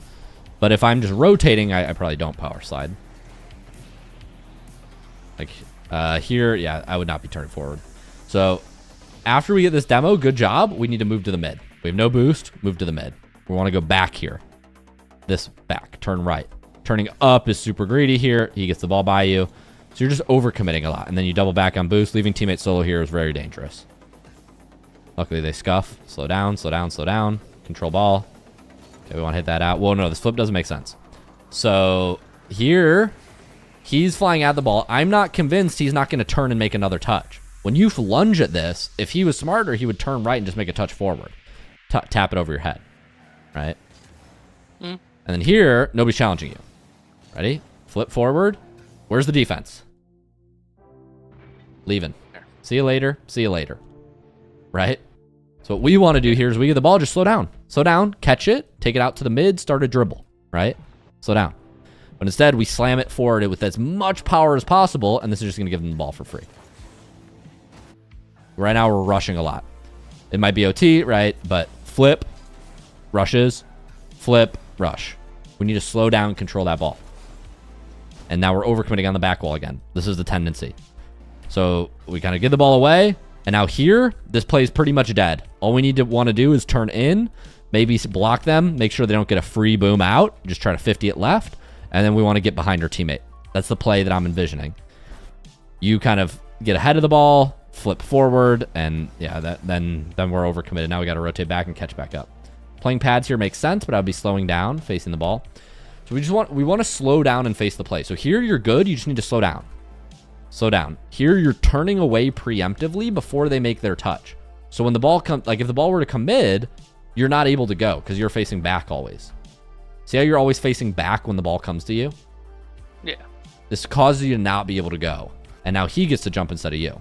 But if I'm just rotating, I probably don't power slide. Like here, yeah, I would not be turning forward. So after we get this demo, good job. We need to move to the mid. We have no boost, move to the mid. We want to go back here. This back, turn right. Turning up is super greedy here. He gets the ball by you. So you're just overcommitting a lot. And then you double back on boost. Leaving teammate solo here is very dangerous. Luckily they scuff. Slow down, slow down, slow down. Control ball. Okay, we want to hit that out. Well, no, this flip doesn't make sense. So here, he's flying at the ball. I'm not convinced he's not going to turn and make another touch. When you lunge at this, if he was smarter, he would turn right and just make a touch forward. Tap it over your head. Right? And then here, nobody's challenging you. Ready? Flip forward. Where's the defense? Leaving. See you later. See you later. Right? So what we want to do here is we get the ball, just slow down. Slow down, catch it, take it out to the mid, start a dribble. Right? Slow down. But instead, we slam it forward with as much power as possible, and this is just going to give them the ball for free. Right now, we're rushing a lot. It might be OT, right? But flip, rushes, flip, rush. We need to slow down and control that ball. And now we're overcommitting on the back wall again. This is the tendency. So we kind of give the ball away. And now here, this play is pretty much dead. All we need to want to do is turn in, maybe block them, make sure they don't get a free boom out. Just try to 50 it left. And then we want to get behind our teammate. That's the play that I'm envisioning. You kind of get ahead of the ball, flip forward, and yeah, then we're overcommitted. Now we got to rotate back and catch back up. Playing pads here makes sense, but I'd be slowing down, facing the ball. So we want to slow down and face the play. So here you're good. You just need to slow down. Slow down. Here you're turning away preemptively before they make their touch. So when the ball comes, like if the ball were to come mid, you're not able to go because you're facing back always. See how you're always facing back when the ball comes to you? Yeah. This causes you to not be able to go. And now he gets to jump instead of you.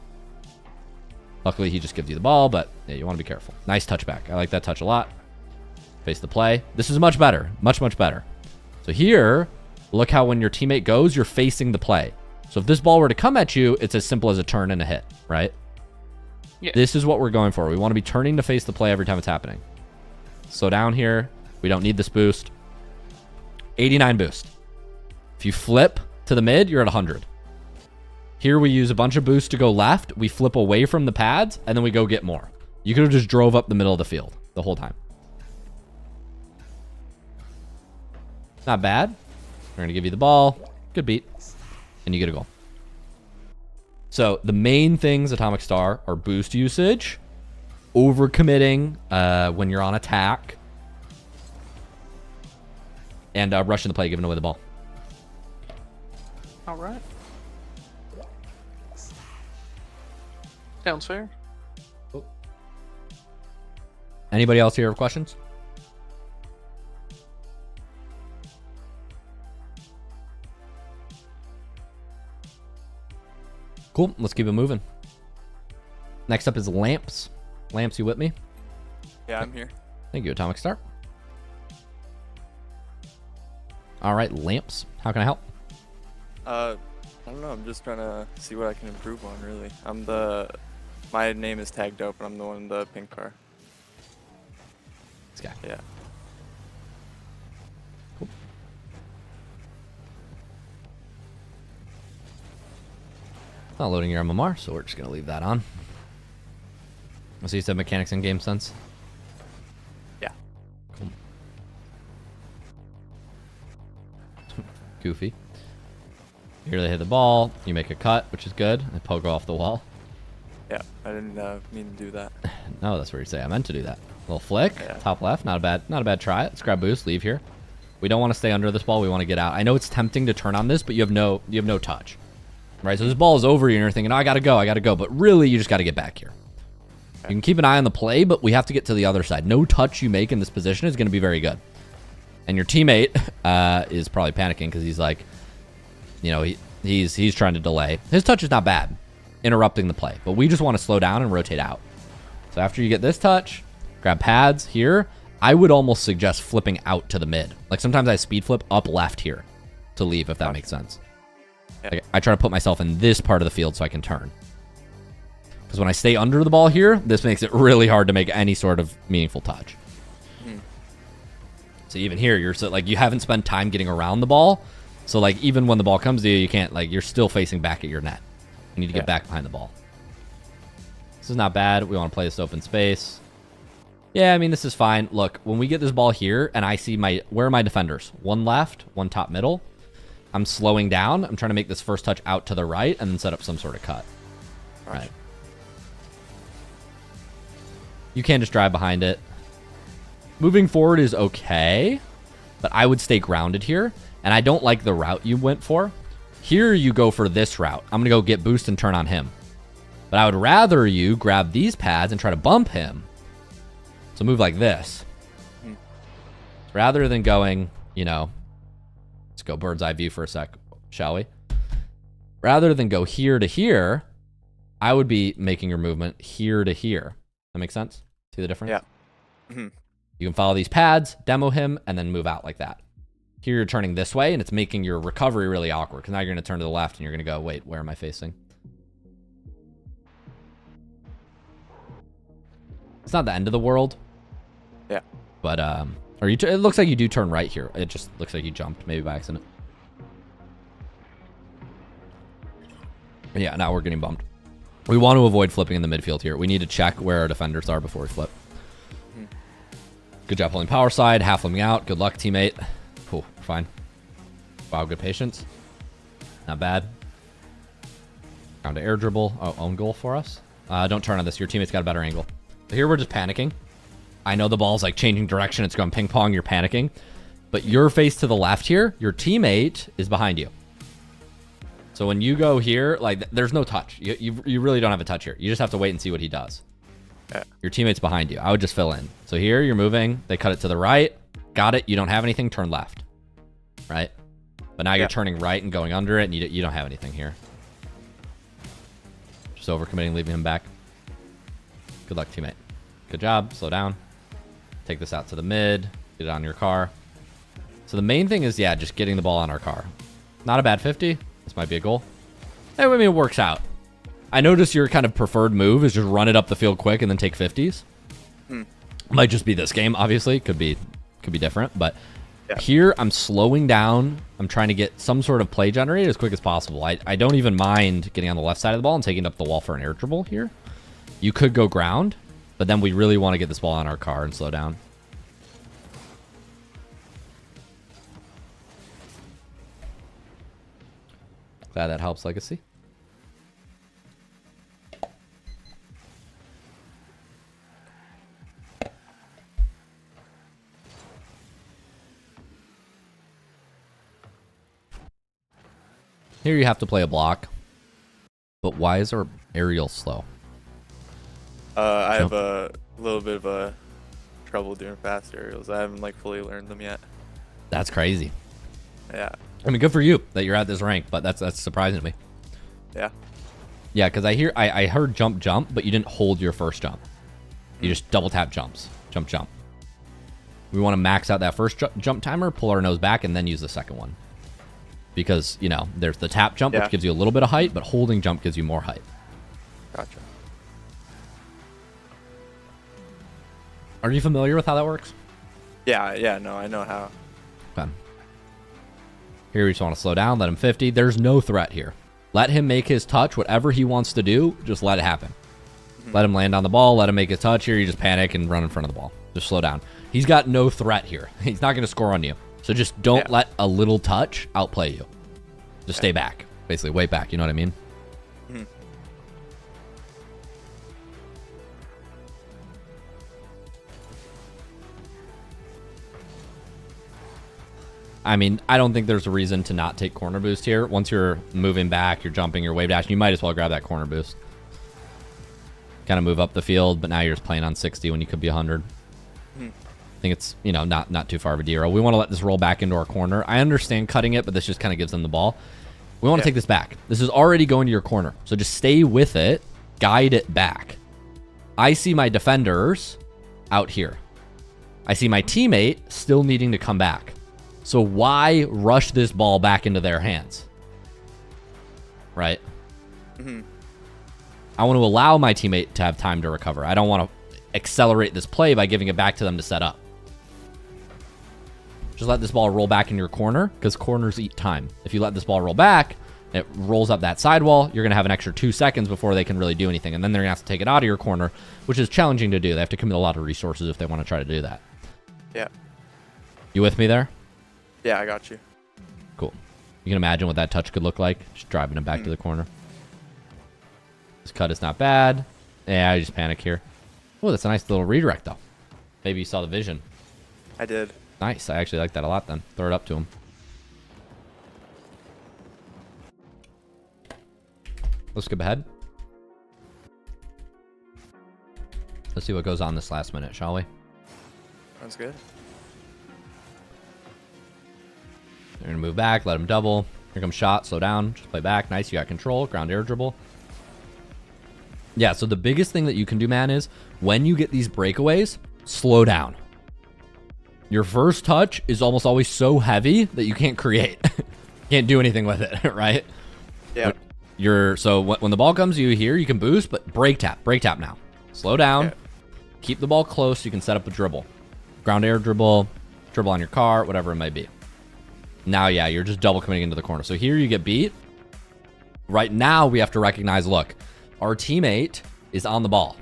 Luckily, he just gives you the ball, but yeah, you want to be careful. Nice touchback. I like that touch a lot. Face the play. This is much better. Much, much better. So here, look how when your teammate goes, you're facing the play. So if this ball were to come at you, it's as simple as a turn and a hit, right? Yeah. This is what we're going for. We want to be turning to face the play every time it's happening. Slow down here. We don't need this boost. 89 boost. If you flip to the mid, you're at 100. Here we use a bunch of boosts to go left. We flip away from the pads, and then we go get more. You could have just drove up the middle of the field the whole time. Not bad. We're going to give you the ball. Good beat. And you get a goal. So the main things Atomic Star are boost usage, overcommitting when you're on attack, and rushing the play, giving away the ball. All right. Sounds fair. Anybody else here have questions? Cool. Let's keep it moving. Next up is Lamps. Lamps, you with me? Yeah, I'm here. Thank you, Atomic Star. All right, Lamps. How can I help? I don't know. I'm just trying to see what I can improve on, really. My name is Tag Dope, and I'm the one in the pink car. This guy. Yeah. Cool. Not loading your MMR, so we're just going to leave that on. So you said mechanics and game sense? Yeah. Cool. Goofy. Here they hit the ball. You make a cut, which is good. I poke off the wall. Yeah, I didn't mean to do that. No, that's what you say. I meant to do that. Little flick, Yeah. top left. Not a bad try. Let's grab boost. Leave here. We don't want to stay under this ball. We want to get out. I know it's tempting to turn on this, but you have no touch. Right? So this ball is over you, and you're thinking, oh, I gotta go. But really, you just got to get back here. You can keep an eye on the play, but we have to get to the other side. No touch you make in this position is going to be very good. And your teammate is probably panicking because he's like, you know, he's trying to delay. His touch is not bad, interrupting the play, but we just want to slow down and rotate out. So after you get this touch, grab pads here. I would almost suggest flipping out to the mid. Like sometimes I speed flip up left here to leave, if that makes sense. Yeah. Like I try to put myself in this part of the field so I can turn. Because when I stay under the ball here, this makes it really hard to make any sort of meaningful touch. So even here, you're so, like, you haven't spent time getting around the ball. So like even when the ball comes to you, you can't, like, you're still facing back at your net. You need to get back behind the ball. This is not bad. We want to play this open space. Yeah, I mean, this is fine. Look, when we get this ball here and I see where are my defenders? One left, one top middle. I'm slowing down. I'm trying to make this first touch out to the right and then set up some sort of cut. Right. You can't just drive behind it. Moving forward is okay, but I would stay grounded here. And I don't like the route you went for. Here you go for this route. I'm going to go get boost and turn on him. But I would rather you grab these pads and try to bump him. So move like this. Rather than going, you know, let's go bird's eye view for a sec, shall we? Rather than go here to here, I would be making your movement here to here. That makes sense? See the difference? Yeah. You can follow these pads, demo him, and then move out like that. Here you're turning this way, and it's making your recovery really awkward, because now you're going to turn to the left, and you're going to go, wait, where am I facing? It's not the end of the world. Yeah. But, or it looks like you do turn right here. It just looks like you jumped, maybe by accident. Yeah, now we're getting bumped. We want to avoid flipping in the midfield here. We need to check where our defenders are before we flip. Good job pulling power side, half flipping out. Good luck, teammate. Cool, fine. Wow, good patience. Not bad. Down to air dribble. Oh, own goal for us. Don't turn on this. Your teammate's got a better angle. So here we're just panicking. I know the ball's like changing direction. It's going ping pong. You're panicking. But you're faced to the left here. Your teammate is behind you. So when you go here, like there's no touch. You really don't have a touch here. You just have to wait and see what he does. Yeah. Your teammate's behind you. I would just fill in. So here you're moving. They cut it to the right. Got it. You don't have anything. Turn left. Right? But now you're turning right and going under it, and you don't have anything here. Just overcommitting, leaving him back. Good luck, teammate. Good job. Slow down. Take this out to the mid. Get it on your car. So the main thing is, yeah, just getting the ball on our car. Not a bad 50. This might be a goal. I mean, it works out. I notice your kind of preferred move is just run it up the field quick and then take 50s. Might just be this game, obviously. Could be different, but here I'm slowing down. I'm trying to get some sort of play generated as quick as possible. I don't even mind getting on the left side of the ball and taking up the wall for an air dribble here. You could go ground, but then we really want to get this ball on our car and slow down. Glad that helps, Legacy. Here you have to play a block. But why is our aerial slow? I have a little bit of a trouble doing fast aerials. I haven't like fully learned them yet. That's crazy. Yeah. I mean, good for you that you're at this rank, but that's surprising to me. Yeah. Yeah, because I heard jump, but you didn't hold your first jump. You just double tap jumps. Jump. We want to max out that first jump timer, pull our nose back, and then use the second one. Because, you know, there's the tap jump, which gives you a little bit of height, but holding jump gives you more height. Gotcha. Are you familiar with how that works? Yeah, no, I know how. Okay. Here we just want to slow down, let him 50. There's no threat here. Let him make his touch, whatever he wants to do, just let it happen. Let him land on the ball, let him make his touch. Here you just panic and run in front of the ball. Just slow down. He's got no threat here. He's not going to score on you. So just don't let a little touch outplay you. Just stay back. Basically, wait back. You know what I mean? I mean, I don't think there's a reason to not take corner boost here. Once you're moving back, you're jumping, you're wave dashing, you might as well grab that corner boost. Kind of move up the field, but now you're just playing on 60 when you could be 100. I think it's, you know, not too far of a deal. We want to let this roll back into our corner. I understand cutting it, but this just kind of gives them the ball. We want to take this back. This is already going to your corner. So just stay with it. Guide it back. I see my defenders out here. I see my teammate still needing to come back. So why rush this ball back into their hands? Right? I want to allow my teammate to have time to recover. I don't want to accelerate this play by giving it back to them to set up. Just let this ball roll back in your corner, because corners eat time. If you let this ball roll back, it rolls up that sidewall, you're going to have an extra 2 seconds before they can really do anything. And then they're going to have to take it out of your corner, which is challenging to do. They have to commit a lot of resources if they want to try to do that. Yeah. You with me there? Yeah, I got you. Cool. You can imagine what that touch could look like. Just driving him back to the corner. This cut is not bad. Yeah, I just panic here. Oh, that's a nice little redirect, though. Maybe you saw the vision. I did. Nice. I actually like that a lot then. Throw it up to him. Let's skip ahead. Let's see what goes on this last minute, shall we? Sounds good. They're going to move back, let him double. Here comes shot, slow down, just play back. Nice, you got control, ground air dribble. Yeah, so the biggest thing that you can do, man, is when you get these breakaways, slow down. Your first touch is almost always so heavy that you can't create. Can't do anything with it, right? Yeah. So when the ball comes to you here, you can boost, but break tap now. Slow down, Yeah. Keep the ball close so you can set up a dribble. Ground air dribble, dribble on your car, whatever it might be. Now, yeah, you're just double committing into the corner. So here you get beat. Right now, we have to recognize, look, our teammate is on the ball.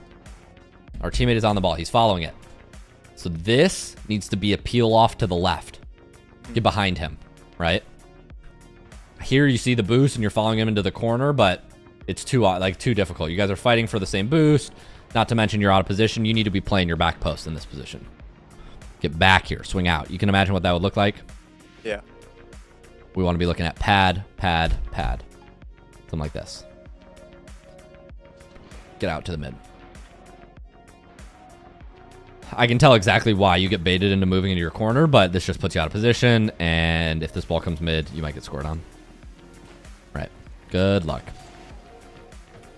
Our teammate is on the ball. He's following it. So this needs to be a peel off to the left. Get behind him, right? Here you see the boost and you're following him into the corner, but it's too difficult. You guys are fighting for the same boost. Not to mention you're out of position. You need to be playing your back post in this position. Get back here. Swing out. You can imagine what that would look like? Yeah. We want to be looking at pad. Something like this. Get out to the mid. I can tell exactly why you get baited into moving into your corner, but this just puts you out of position, and if this ball comes mid, you might get scored on. Right. Good luck.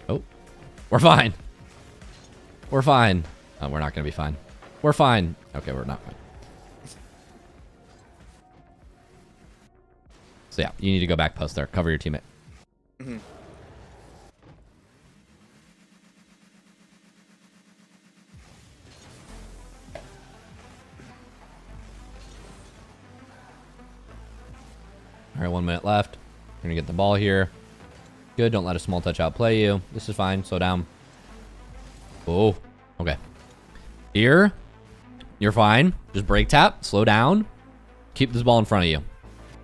Oh. We're fine. We're fine. Oh, we're not going to be fine. We're fine. Okay, we're not fine. So yeah, you need to go back post there. Cover your teammate. Mm-hmm. All right, 1 minute left. We're going to get the ball here. Good. Don't let a small touch outplay you. This is fine. Slow down. Oh, okay. Here, you're fine. Just break tap. Slow down. Keep this ball in front of you.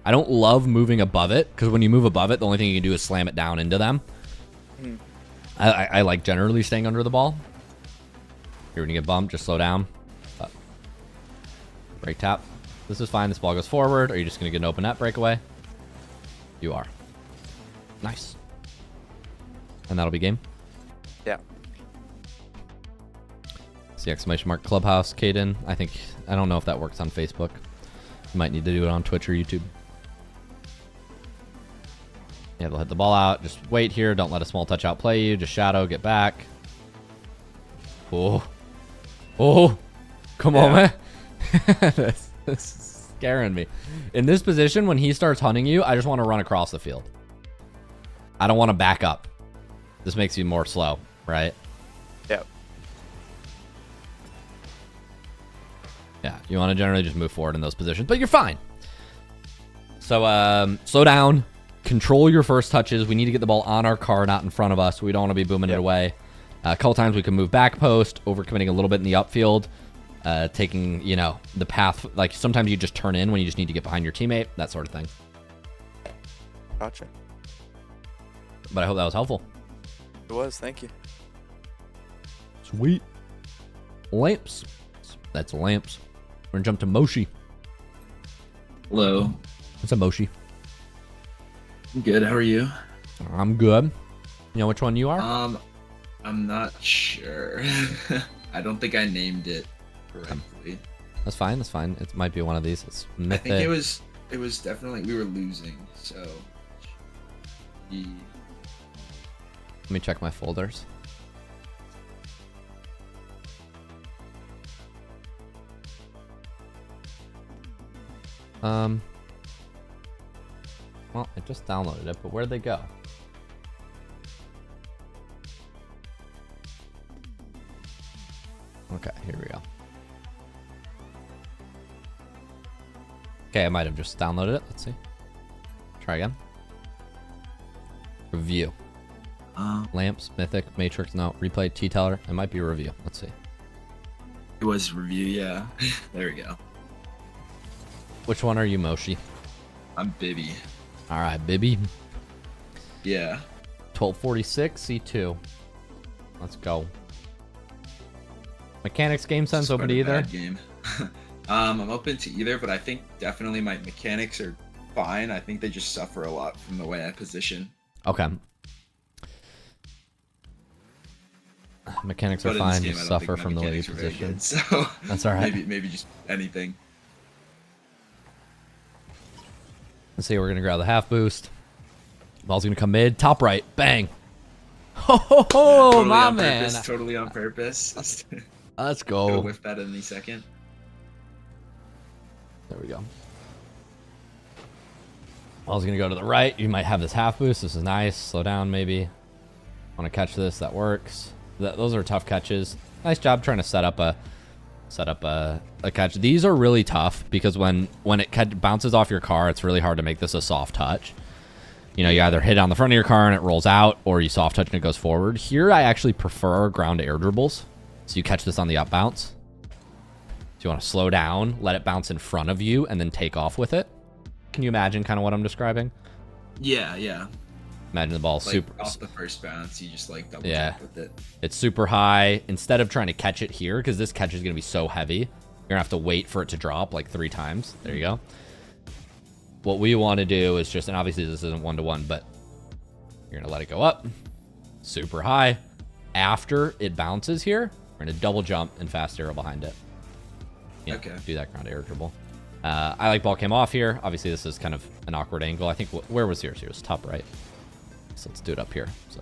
I don't love moving above it, because when you move above it, the only thing you can do is slam it down into them. Mm. I like generally staying under the ball. You're going to get bumped. Just slow down. Up. Break tap. This is fine. This ball goes forward. Are you just going to get an open net breakaway? You are. Nice. And that'll be game. Yeah. See exclamation mark Clubhouse, Caden. I don't know if that works on Facebook. You might need to do it on Twitch or YouTube. Yeah, they'll hit the ball out. Just wait here. Don't let a small touch outplay you. Just shadow. Get back. Oh. Oh. Come on, man. This is scaring me. In this position, when he starts hunting you, I just want to run across the field. I don't want to back up. This makes you more slow, right? Yep. Yeah, you want to generally just move forward in those positions, but you're fine. So, slow down. Control your first touches. We need to get the ball on our car, not in front of us. We don't want to be booming it away. A couple times we can move back post, overcommitting a little bit in the upfield, taking, you know, the path. Like, sometimes you just turn in when you just need to get behind your teammate, that sort of thing. Gotcha. But I hope that was helpful. It was. Thank you. Sweet. Lamps. That's lamps. We're going to jump to Moshi. Hello. What's up, Moshi? I'm good. How are you? I'm good. You know which one you are? I'm not sure. I don't think I named it correctly. That's fine. That's fine. It might be one of these. It's mythic. I think it was definitely, we were losing, so. Let me check my folders. Well, I just downloaded it, but where'd they go? Okay, here we go. Okay, I might have just downloaded it. Let's see. Try again. Review. Lamps, Mythic, Matrix, no. Replay, T-Teller. It might be a review. Let's see. It was review, yeah. There we go. Which one are you, Moshi? I'm Bibby. All right, Bibby. Yeah. 1246, C2. Let's go. Mechanics game sense open to either? Game. I'm open to either, but I think definitely my mechanics are fine. I think they just suffer a lot from the way I position. Okay. Mechanics are fine, just suffer from the way you position. Good, so that's all right. Maybe just anything. Let's see, we're gonna grab the half boost. Ball's gonna come mid, top right, bang. Ho ho ho, totally my on man. Purpose, totally on purpose. Let's go. Gonna whiff that in any second. There we go. Ball's gonna go to the right. You might have this half boost. This is nice. Slow down, maybe. Want to catch this? That works. Those are tough catches. Nice job trying to set up a catch. These are really tough because when it bounces off your car, it's really hard to make this a soft touch. You know, you either hit it on the front of your car and it rolls out, or you soft touch and it goes forward. Here, I actually prefer ground air dribbles. So you catch this on the up bounce. So you want to slow down, let it bounce in front of you, and then take off with it. Can you imagine kind of what I'm describing? Yeah, yeah. Imagine the ball Like super off the first bounce, you just like double yeah jump with it. It's super high. Instead of trying to catch it here, because this catch is going to be so heavy, you're gonna have to wait for it to drop like 3 times. There you go. What we want to do is just, and obviously this isn't 1-to-1, but you're gonna let it go up super high. After it bounces here, we're gonna double jump and fast arrow behind it. do that ground air dribble. I like ball cam off here. Obviously, this is kind of an awkward angle. I think, where was yours? Yours top right. So let's do it up here. So,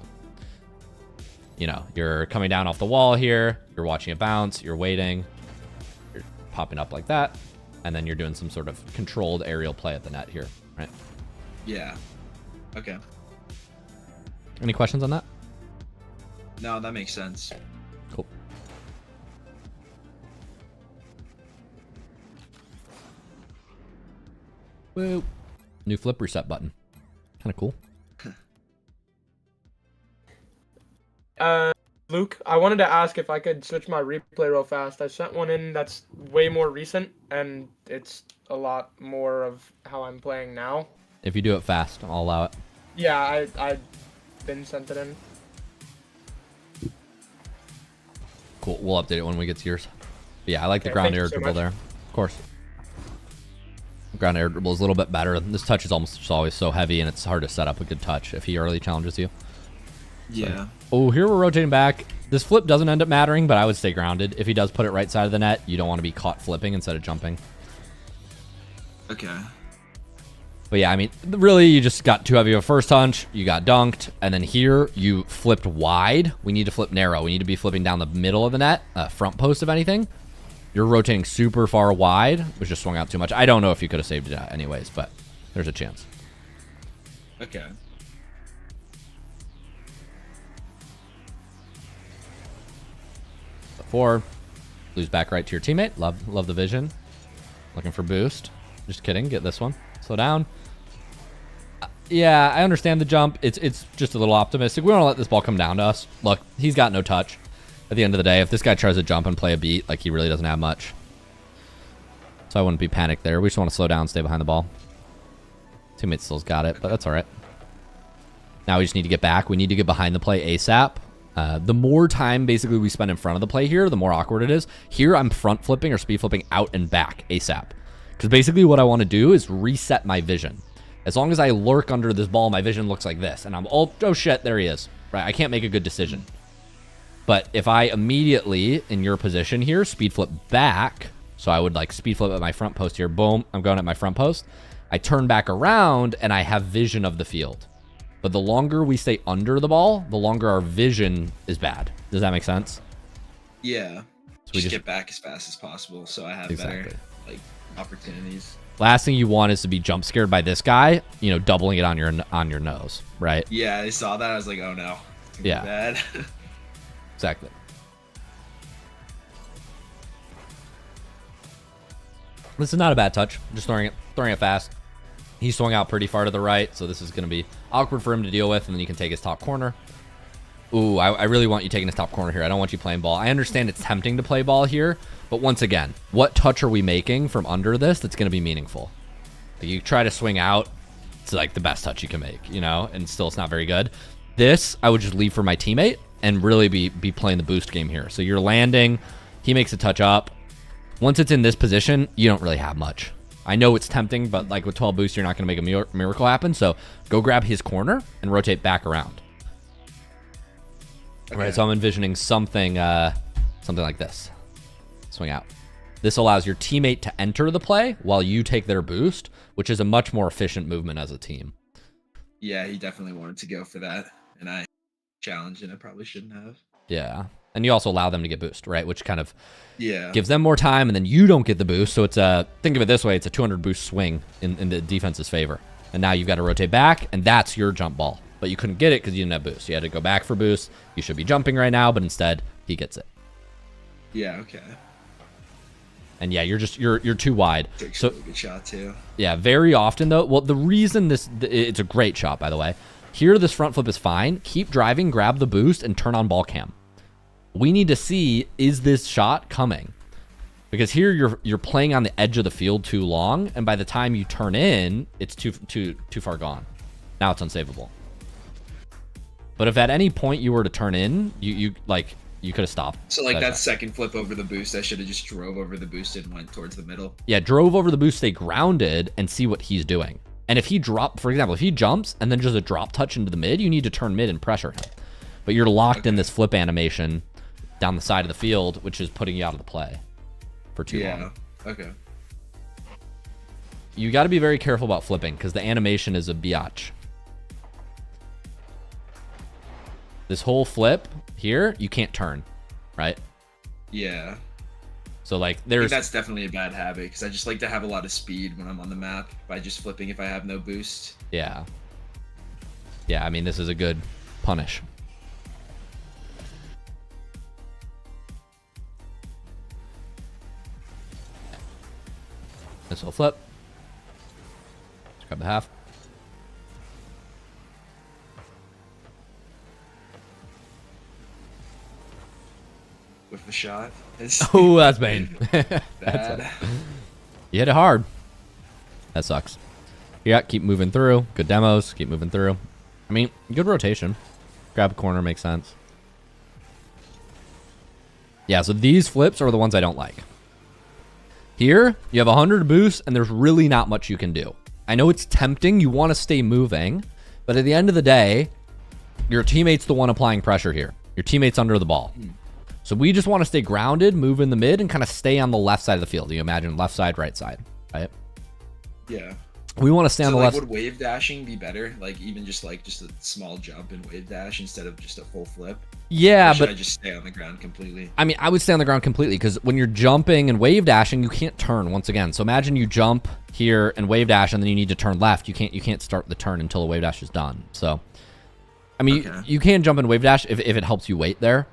you know, you're coming down off the wall here. You're watching it bounce. You're waiting. You're popping up like that. And then you're doing some sort of controlled aerial play at the net here, right? Yeah. Okay. Any questions on that? No, that makes sense. Cool. Woo. New flip reset button. Kind of cool. Luke, I wanted to ask if I could switch my replay real fast. I sent one in that's way more recent, and it's a lot more of how I'm playing now. If you do it fast, I'll allow it. Yeah, I've been sent it in. Cool. We'll update it when we get to yours. But yeah, I like the Okay, ground thank you air so dribble much. there. Of course. Ground air dribble is a little bit better. This touch is almost just always so heavy, and it's hard to set up a good touch if he early challenges you. Yeah. Oh, here we're rotating back. This flip doesn't end up mattering, but I would stay grounded. If he does put it right side of the net, you don't want to be caught flipping instead of jumping. Okay. But yeah, I mean, really, you just got too heavy of a first touch. You got dunked. And then here, you flipped wide. We need to flip narrow. We need to be flipping down the middle of the net, front post, if anything. You're rotating super far wide, which just swung out too much. I don't know if you could have saved it anyways, but there's a chance. Okay. Four. Lose back right to your teammate. Love the vision. Looking for boost. Just kidding. Get this one. Slow down. Yeah, I understand the jump. It's just a little optimistic. We don't want to let this ball come down to us. Look, he's got no touch. At the end of the day, if this guy tries to jump and play a beat, like, he really doesn't have much. So I wouldn't be panicked there. We just want to slow down, stay behind the ball. Teammate still's got it, but that's all right. Now we just need to get back. We need to get behind the play ASAP. The more time basically we spend in front of the play here, the more awkward it is. Here I'm front flipping or speed flipping out and back ASAP. Because basically what I want to do is reset my vision. As long as I lurk under this ball, my vision looks like this. And I'm, oh shit, there he is. Right, I can't make a good decision. But if I immediately, in your position here, speed flip back, so I would like speed flip at my front post here, boom, I'm going at my front post. I turn back around and I have vision of the field. But the longer we stay under the ball, the longer our vision is bad. Does that make sense? Yeah. So we just get back as fast as possible so I have better like opportunities. Last thing you want is to be jump scared by this guy, you know, doubling it on your nose, right? Yeah, I saw that. I was like, oh no. It's gonna be bad. Exactly. This is not a bad touch. Just throwing it fast. He swung out pretty far to the right, so this is going to be awkward for him to deal with, and then you can take his top corner. Ooh, I really want you taking his top corner here. I don't want you playing ball. I understand it's tempting to play ball here, but once again, what touch are we making from under this that's going to be meaningful? You try to swing out, it's like the best touch you can make, you know, and still it's not very good. This, I would just leave for my teammate and really be playing the boost game here. So you're landing, he makes a touch up. Once it's in this position, you don't really have much. I know it's tempting, but like with 12 boost, you're not going to make a miracle happen. So go grab his corner and rotate back around. Okay. All right, so I'm envisioning something like this. Swing out. This allows your teammate to enter the play while you take their boost, which is a much more efficient movement as a team. Yeah, he definitely wanted to go for that, and I challenged, and I probably shouldn't have. Yeah, and you also allow them to get boost, right? Which kind of gives them more time, and then you don't get the boost. So it's think of it this way: it's a 200 boost swing in the defense's favor. And now you've got to rotate back, and that's your jump ball. But you couldn't get it because you didn't have boost. You had to go back for boost. You should be jumping right now, but instead he gets it. Yeah. Okay. And yeah, you're too wide. So really good shot too. Yeah, very often though. Well, the reason it's a great shot, by the way. Here, this front flip is fine. Keep driving, grab the boost, and turn on ball cam. We need to see, is this shot coming? Because here you're playing on the edge of the field too long, and by the time you turn in, it's too far gone. Now it's unsavable. But if at any point you were to turn in, you could have stopped. So like that second flip over the boost, I should have just drove over the boost and went towards the middle. Yeah, drove over the boost, stay grounded, and see what he's doing. And if he for example, if he jumps and then just a drop touch into the mid, you need to turn mid and pressure him. But you're locked in this flip animation down the side of the field, which is putting you out of the play for too long. Okay. You got to be very careful about flipping because the animation is a biatch. This whole flip here, you can't turn, right? Yeah. So like I think there's that's definitely a bad habit because I just like to have a lot of speed when I'm on the map by just flipping if I have no boost. yeah. Yeah, I mean this is a good punish. This will flip. Let's grab the half. With the shot. It's Oh, that's bane. bad. You hit it hard. That sucks. Yeah, keep moving through. Good demos. Keep moving through. I mean, good rotation. Grab a corner makes sense. Yeah, so these flips are the ones I don't like. Here, you have 100 boosts, and there's really not much you can do. I know it's tempting. You want to stay moving. But at the end of the day, your teammate's the one applying pressure here. Your teammate's under the ball. So we just want to stay grounded, move in the mid, and kind of stay on the left side of the field. You imagine left side, right side, right? Yeah. We want to stay on the like, left. would wave dashing be better? Like even just a small jump and wave dash instead of just a full flip? Yeah, or should but I just stay on the ground completely? I mean, I would stay on the ground completely because when you're jumping and wave dashing, you can't turn once again. So imagine you jump here and wave dash, and then you need to turn left. You can't start the turn until the wave dash is done. So, I mean, you can jump and wave dash if it helps you wait there.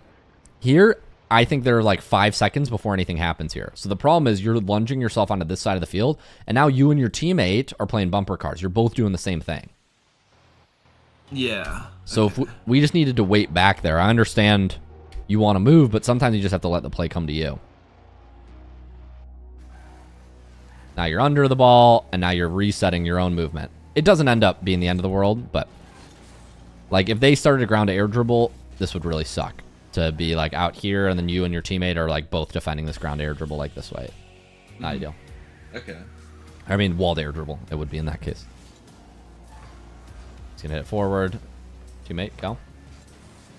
Here, I think there are like 5 seconds before anything happens here. So the problem is you're lunging yourself onto this side of the field, and now you and your teammate are playing bumper cars. You're both doing the same thing. Yeah. So if we just needed to wait back there. I understand you want to move, but sometimes you just have to let the play come to you. Now you're under the ball, and now you're resetting your own movement. It doesn't end up being the end of the world, but like if they started a ground to air dribble, this would really suck. To be like out here, and then you and your teammate are like both defending this ground air dribble like this way. Not ideal. Okay. I mean, walled air dribble. It would be in that case. He's gonna hit it forward. Teammate, go.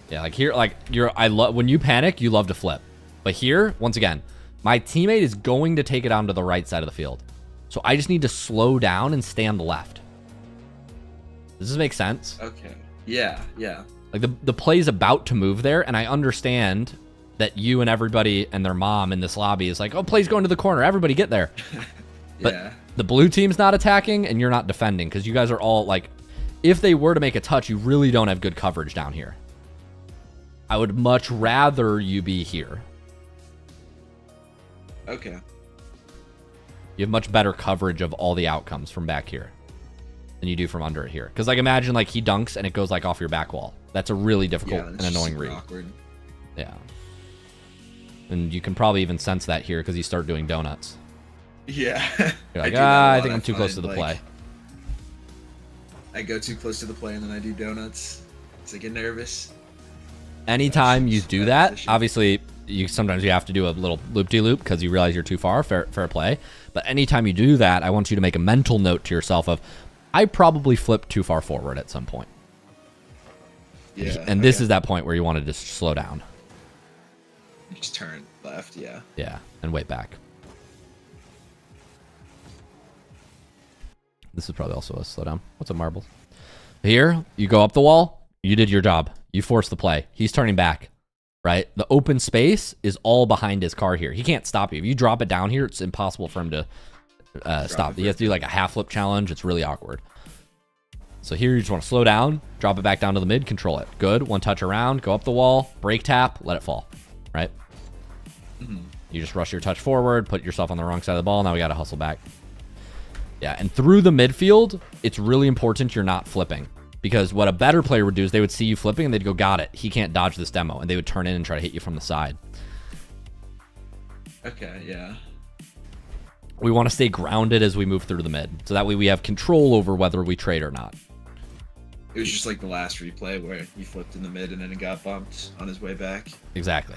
Yeah, like here, like I love when you panic, you love to flip. But here, once again, my teammate is going to take it on to the right side of the field. So I just need to slow down and stay on the left. Does this make sense? Okay. Yeah, yeah. Like the play's about to move there, and I understand that you and everybody and their mom in this lobby is like, oh, play's going to the corner. Everybody get there. But Yeah. the blue team's not attacking, and you're not defending because you guys are all like, if they were to make a touch, you really don't have good coverage down here. I would much rather you be here. Okay. You have much better coverage of all the outcomes from back here than you do from under it here. Because like imagine like he dunks and it goes like off your back wall. That's a really difficult and annoying read. Awkward. Yeah. And you can probably even sense that here because you start doing donuts. Yeah. You're like, do that a I lot. think I'm too close to find, the play. like, I go too close to the play and then I do donuts. So I get nervous. Anytime you That's do bad that, position. obviously sometimes you have to do a little loop-de-loop because you realize you're too far, fair play. But anytime you do that, I want you to make a mental note to yourself of, I probably flipped too far forward at some point. Yeah. And this is that point where you want to just slow down. Just turn left, yeah. Yeah, and wait back. This is probably also a slow down. What's a marble? Here, you go up the wall. You did your job. You force the play. He's turning back, right? The open space is all behind his car here. He can't stop you. If you drop it down here, it's impossible for him to stop. You have to do like a half flip challenge. It's really awkward. So here you just want to slow down, drop it back down to the mid, control it. Good. One touch around, go up the wall, break tap, let it fall, right? You just rush your touch forward, put yourself on the wrong side of the ball. Now we got to hustle back. Yeah, and through the midfield, it's really important you're not flipping. Because what a better player would do is they would see you flipping and they'd go, got it. He can't dodge this demo. And they would turn in and try to hit you from the side. Okay, yeah. We want to stay grounded as we move through the mid. So that way we have control over whether we trade or not. It was just like the last replay where he flipped in the mid and then it got bumped on his way back. Exactly.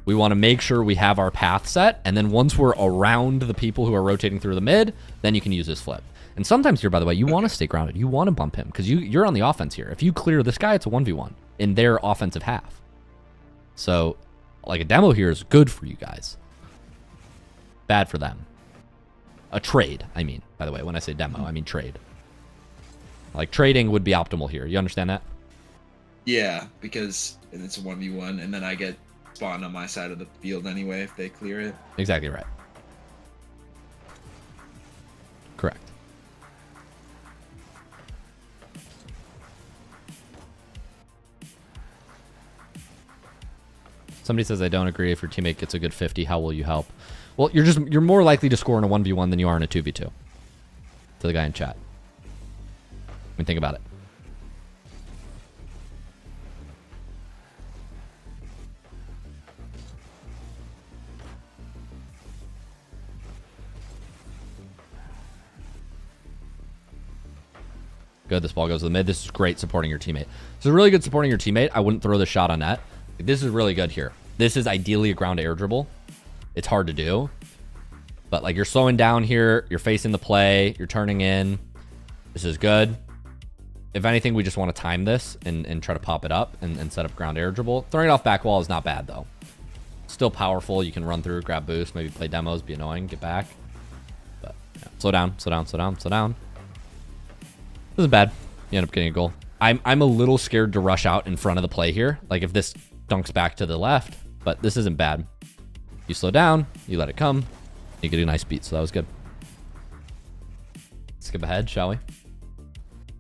We want to make sure we have our path set. And then once we're around the people who are rotating through the mid, then you can use this flip. And sometimes here, by the way, you want to stay grounded. You want to bump him because you're on the offense here. If you clear this guy, it's a 1v1 in their offensive half. So like a demo here is good for you guys. Bad for them. A trade, I mean, by the way. When I say demo, I mean trade. Like, trading would be optimal here. You understand that? Yeah, because it's a 1v1, and then I get spawned on my side of the field anyway if they clear it. Exactly right. Correct. Somebody says, I don't agree. If your teammate gets a good 50, how will you help? Well, you're more likely to score in a 1v1 than you are in a 2v2. To the guy in chat. I mean, think about it. Good, this ball goes to the mid. This is great supporting your teammate. This is really good supporting your teammate. I wouldn't throw the shot on net. This is really good here. This is ideally a ground air dribble. It's hard to do. But like, you're slowing down here. You're facing the play. You're turning in. This is good. If anything, we just want to time this and try to pop it up and set up ground air dribble. Throwing it off back wall is not bad, though. Still powerful. You can run through, grab boost, maybe play demos, be annoying, get back. But yeah. Slow down, slow down, slow down, slow down. This isn't bad. You end up getting a goal. I'm a little scared to rush out in front of the play here. Like, if this dunks back to the left, but this isn't bad. You slow down, you let it come, you get a nice beat, so that was good. Skip ahead, shall we?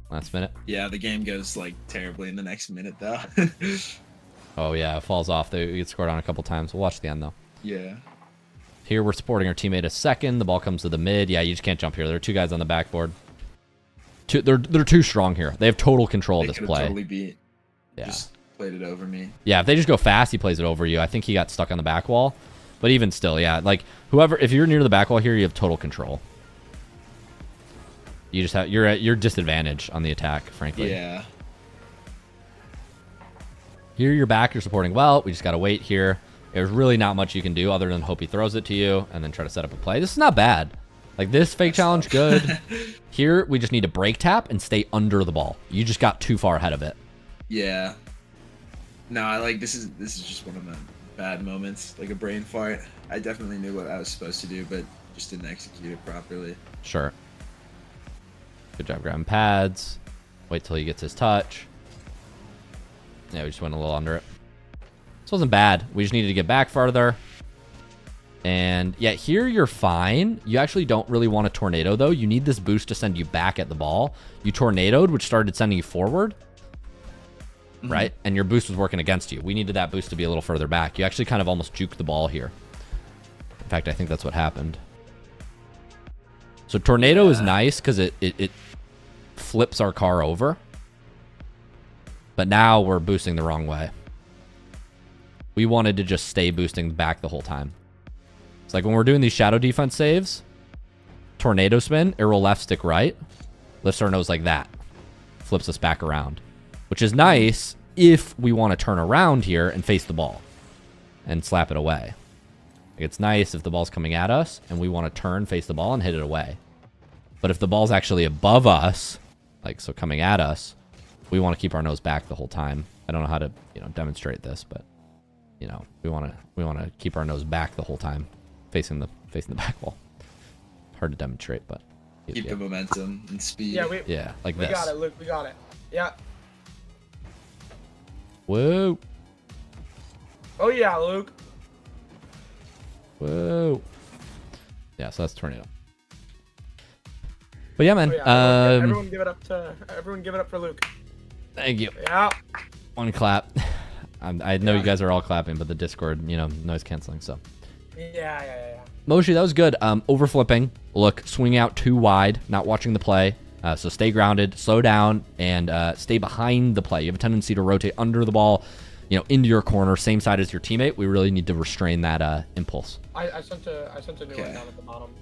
Last minute. Yeah, the game goes like terribly in the next minute though. Oh yeah, it falls off. They get scored on a couple times. We'll watch the end though. Yeah. Here we're supporting our teammate a second. The ball comes to the mid. Yeah, you just can't jump here. There are two guys on the backboard. They're too strong here. They have total control of this play. Totally beat. Yeah. Just played it over me. Yeah, if they just go fast, he plays it over you. I think he got stuck on the back wall. But even still, yeah, like whoever, if you're near the back wall here, you have total control. You just have, you're at your disadvantage on the attack, frankly. Yeah. Here you're back, you're supporting well. We just got to wait here. There's really not much you can do other than hope he throws it to you and then try to set up a play. This is not bad. Like, this fake challenge, good. Here, we just need to break tap and stay under the ball. You just got too far ahead of it. Yeah. No, I like, this is just one of the bad moments, like a brain fart. I definitely knew what I was supposed to do, but just didn't execute it properly. Sure. Good job grabbing pads. Wait till he gets his touch. Yeah, we just went a little under it. This wasn't bad. We just needed to get back farther. And yeah, here you're fine. You actually don't really want a tornado, though. You need this boost to send you back at the ball. You tornadoed, which started sending you forward. Mm-hmm. Right? And your boost was working against you. We needed that boost to be a little further back. You actually kind of almost juked the ball here. In fact, I think that's what happened. So tornado is nice because it flips our car over. But now we're boosting the wrong way. We wanted to just stay boosting back the whole time. It's like when we're doing these shadow defense saves, tornado spin, arrow left, stick right, lifts our nose like that. Flips us back around. Which is nice if we want to turn around here and face the ball and slap it away. It's nice if the ball's coming at us and we want to turn, face the ball, and hit it away. But if the ball's actually above us, like so coming at us, we want to keep our nose back the whole time. I don't know how to, demonstrate this, but we want to keep our nose back the whole time, facing the back wall. Hard to demonstrate, but keep the momentum and speed. Yeah, like we this. got it, Luke. We got it. Yeah. Whoa. Oh yeah, Luke. Whoa. Yeah, so that's tornado. But yeah, man. Oh, yeah. Everyone give it up for Luke. Thank you. Yeah. One clap. I know you guys are all clapping, but the Discord, noise canceling. So. Yeah. Moshi, that was good. Overflipping. Look, swing out too wide. Not watching the play. So stay grounded, slow down, and stay behind the play. You have a tendency to rotate under the ball, into your corner, same side as your teammate. We really need to restrain that impulse. I sent a new one down at the bottom.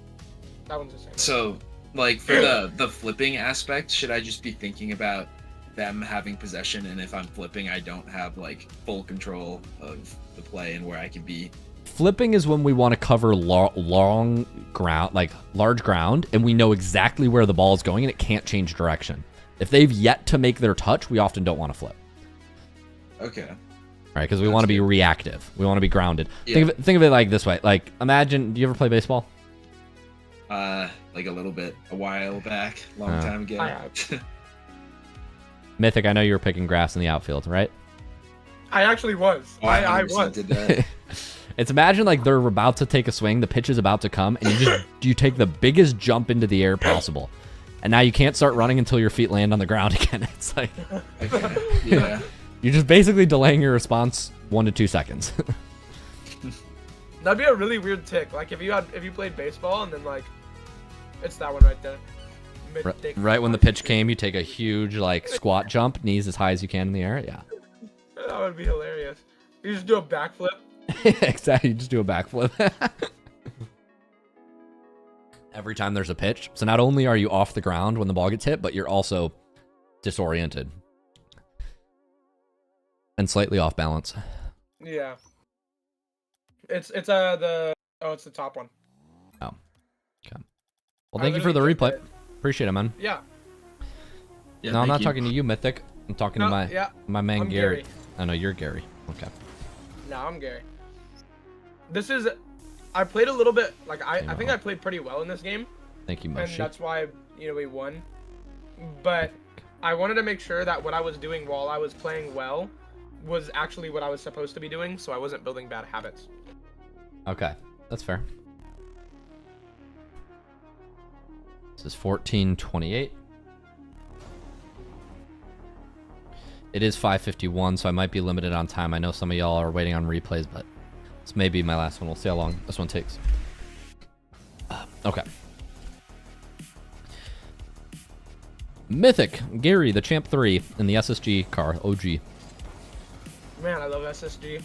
That one's the same. So, like, for the flipping aspect, should I just be thinking about them having possession, and if I'm flipping, I don't have, like, full control of the play and where I can be? Flipping is when we want to cover long ground, like large ground, and we know exactly where the ball is going and it can't change direction. If they've yet to make their touch, we often don't want to flip. Okay. All right, because we want to be reactive. We want to be grounded. Yeah. Think of it like this way. Like, imagine, do you ever play baseball? like a while back, long time ago. I have. Mythic, I know you were picking grass in the outfield, right? I actually was. Oh, I 100% was. did that. It's imagine like they're about to take a swing, the pitch is about to come, and you take the biggest jump into the air possible. And now you can't start running until your feet land on the ground again. It's like Yeah. you're just basically delaying your response 1 to 2 seconds. That'd be a really weird tick. Like if you played baseball and then like, it's that one right there. Mid-dick. Right when the pitch came, you take a huge like squat jump, knees as high as you can in the air. Yeah. That would be hilarious. You just do a backflip. Exactly. You just do a backflip. Every time there's a pitch. So not only are you off the ground when the ball gets hit, but you're also disoriented and slightly off balance. Yeah. It's the top one. Oh. Okay. Well, thank you for the replay. Appreciate it, man. Yeah. Yeah, No, I'm thank not you. talking to you, Mythic. I'm talking to my man I'm Gary. Gary. I know you're Gary. Okay. No, I'm Gary. I played a little bit, like, I think I played pretty well in this game. Thank you, And Moshi. that's why, we won. But I wanted to make sure that what I was doing while I was playing well was actually what I was supposed to be doing, so I wasn't building bad habits. Okay, that's fair. This is 14:28. It is 5:51, so I might be limited on time. I know some of y'all are waiting on replays, but this may be my last one. We'll see how long this one takes. Okay. Mythic, Gary, the Champ 3 in the SSG car, OG. Man, I love SSG.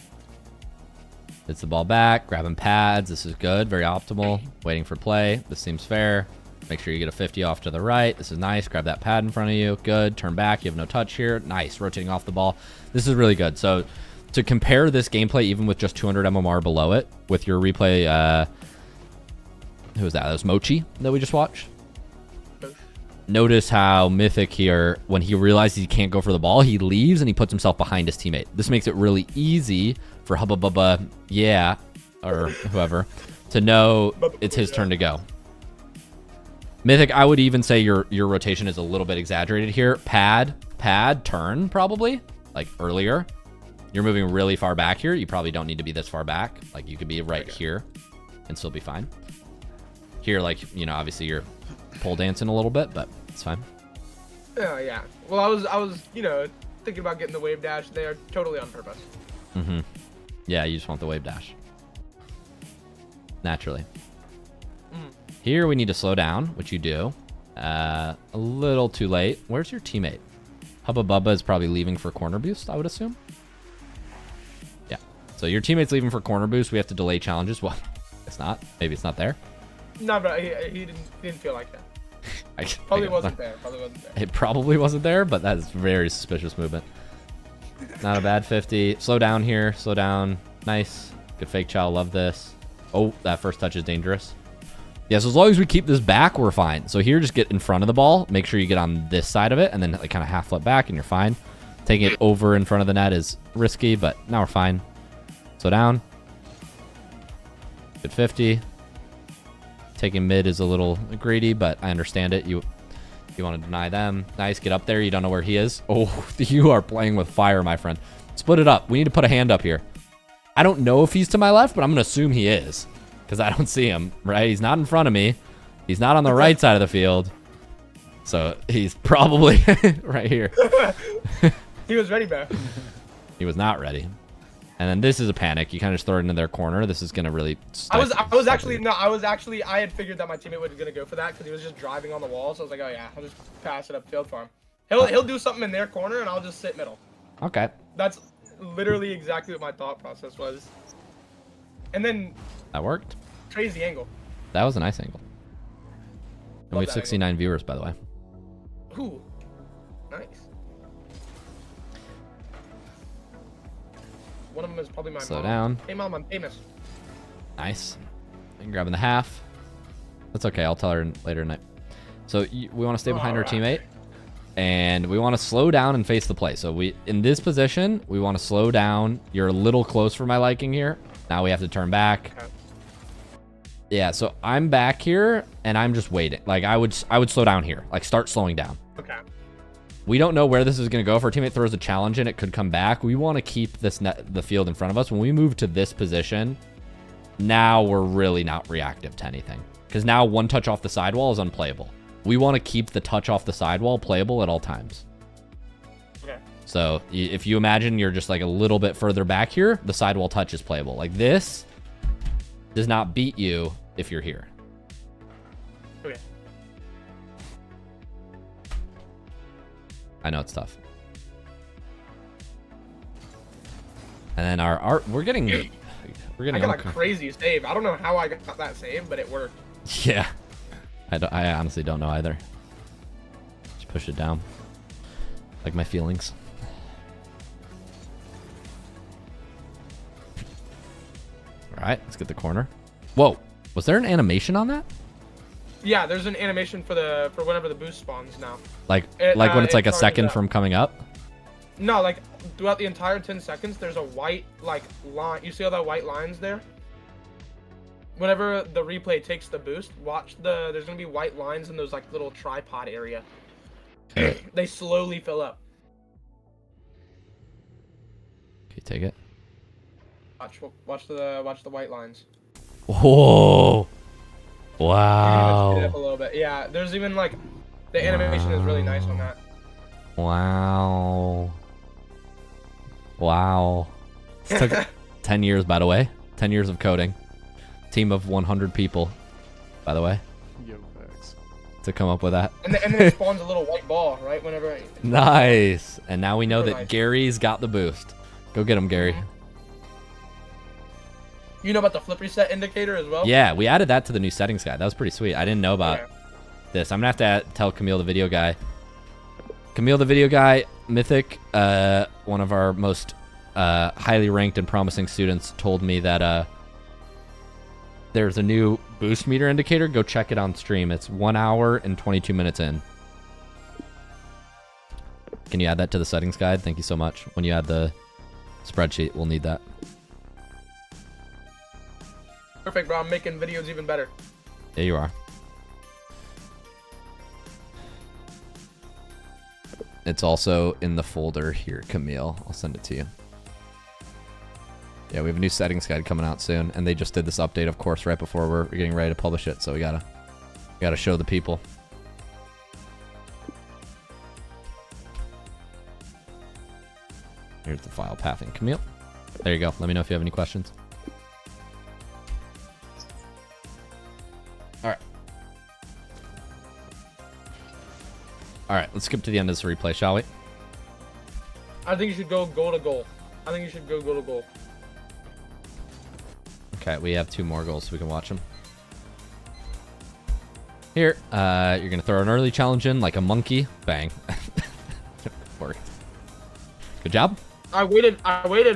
Hits the ball back, grabbing pads. This is good, very optimal. Waiting for play. This seems fair. Make sure you get a 50 off to the right. This is nice. Grab that pad in front of you. Good. Turn back. You have no touch here. Nice. Rotating off the ball. This is really good. So to compare this gameplay, even with just 200 MMR below it, with your replay, who was that? That was Mochi that we just watched. Notice how Mythic here, when he realizes he can't go for the ball, he leaves and he puts himself behind his teammate. This makes it really easy for Hubba Bubba, or whoever, to know it's his turn to go. Mythic, I would even say your rotation is a little bit exaggerated here. Pad, turn, probably, like earlier. You're moving really far back here. You probably don't need to be this far back. Like, you could be right here and still be fine. Here, like, obviously you're pole dancing a little bit, but it's fine. Oh, yeah. Well, I was, thinking about getting the wave dash there totally on purpose. Mm-hmm. Yeah, you just want the wave dash. Naturally. Here we need to slow down, which you do. A little too late. Where's your teammate? Hubba Bubba is probably leaving for corner boost, I would assume. Yeah. So your teammate's leaving for corner boost. We have to delay challenges. Well, it's not. Maybe it's not there. No, but he didn't feel like that. Probably wasn't there. It probably wasn't there, but that's very suspicious movement. Not a bad 50. Slow down here. Slow down. Nice. Good fake chow. Love this. Oh, that first touch is dangerous. Yeah, so as long as we keep this back, we're fine. So here, just get in front of the ball. Make sure you get on this side of it, and then like kind of half flip back, and you're fine. Taking it over in front of the net is risky, but now we're fine. Slow down. Good 50. Taking mid is a little greedy, but I understand it. You want to deny them. Nice. Get up there. You don't know where he is. Oh, you are playing with fire, my friend. Split it up. We need to put a hand up here. I don't know if he's to my left, but I'm going to assume he is. Because I don't see him, right? He's not in front of me. He's not on the right side of the field. So he's probably right here. He was ready, bro. He was not ready. And then this is a panic. You kind of just throw it into their corner. This is going to really... I had figured that my teammate was going to go for that because he was just driving on the wall. So I was like, oh yeah, I'll just pass it upfield for him. He'll do something in their corner and I'll just sit middle. Okay. That's literally exactly what my thought process was. And then... That worked. Crazy angle. That was a nice angle. And we have 69 viewers, by the way. Ooh. Nice. One of them is probably my Slow mom. down. Hey mom, I'm famous. Nice. And grabbing the half. That's okay. I'll tell her later tonight. So we want to stay behind our teammate. And we want to slow down and face the play. So in this position, we want to slow down. You're a little close for my liking here. Now we have to turn back. Okay. Yeah, so I'm back here and I'm just waiting. Like I would slow down here. Like start slowing down. Okay. We don't know where this is going to go. If our teammate throws a challenge in, it could come back. We want to keep the field in front of us. When we move to this position, now we're really not reactive to anything. Because now one touch off the sidewall is unplayable. We want to keep the touch off the sidewall playable at all times. Okay. So if you imagine you're just like a little bit further back here, the sidewall touch is playable. Like this does not beat you if you're here. Okay. I know it's tough. And then we're getting I got a crazy save. I don't know how I got that save, but it worked. Yeah. I honestly don't know either. Just push it down. Like my feelings. All right, let's get the corner. Whoa, was there an animation on that? Yeah, there's an animation for whenever the boost spawns now. Like when it's like a second from coming up? No, like throughout the entire 10 seconds, there's a white like line. You see all that white lines there? Whenever the replay takes the boost, there's gonna be white lines in those like little tripod area. They slowly fill up. Okay, take it. Watch the white lines. Whoa! You Wow! can even speed it up a little bit. Yeah, there's even like the animation is really nice on that. Wow! Wow! It took 10 years, by the way. 10 years of coding. Team of 100 people, by the way. Yo, facts. To come up with that. And then it spawns a little white ball, right? Whenever. Nice. And now we know Super that nice. Gary's got the boost. Go get him, Gary. You know about the flip reset indicator as well? Yeah, we added that to the new settings guide. That was pretty sweet. I didn't know about Okay. this. I'm gonna have to tell Camille the video guy. Camille the video guy, Mythic, one of our most highly ranked and promising students, told me that there's a new boost meter indicator. Go check it on stream. It's 1 hour and 22 minutes in. Can you add that to the settings guide? Thank you so much. When you add the spreadsheet, we'll need that. Perfect, bro. I'm making videos even better. Yeah, you are. It's also in the folder here, Camille. I'll send it to you. Yeah, we have a new settings guide coming out soon, and they just did this update, of course, right before we're getting ready to publish it. So we gotta show the people. Here's the file pathing, Camille. There you go. Let me know if you have any questions. All right, let's skip to the end of this replay, shall we? I think you should go goal to goal. I think you should go goal to goal. Okay, we have 2 more goals so we can watch them. Here, you're going to throw an early challenge in like a monkey. Bang. Worked. Good job. I waited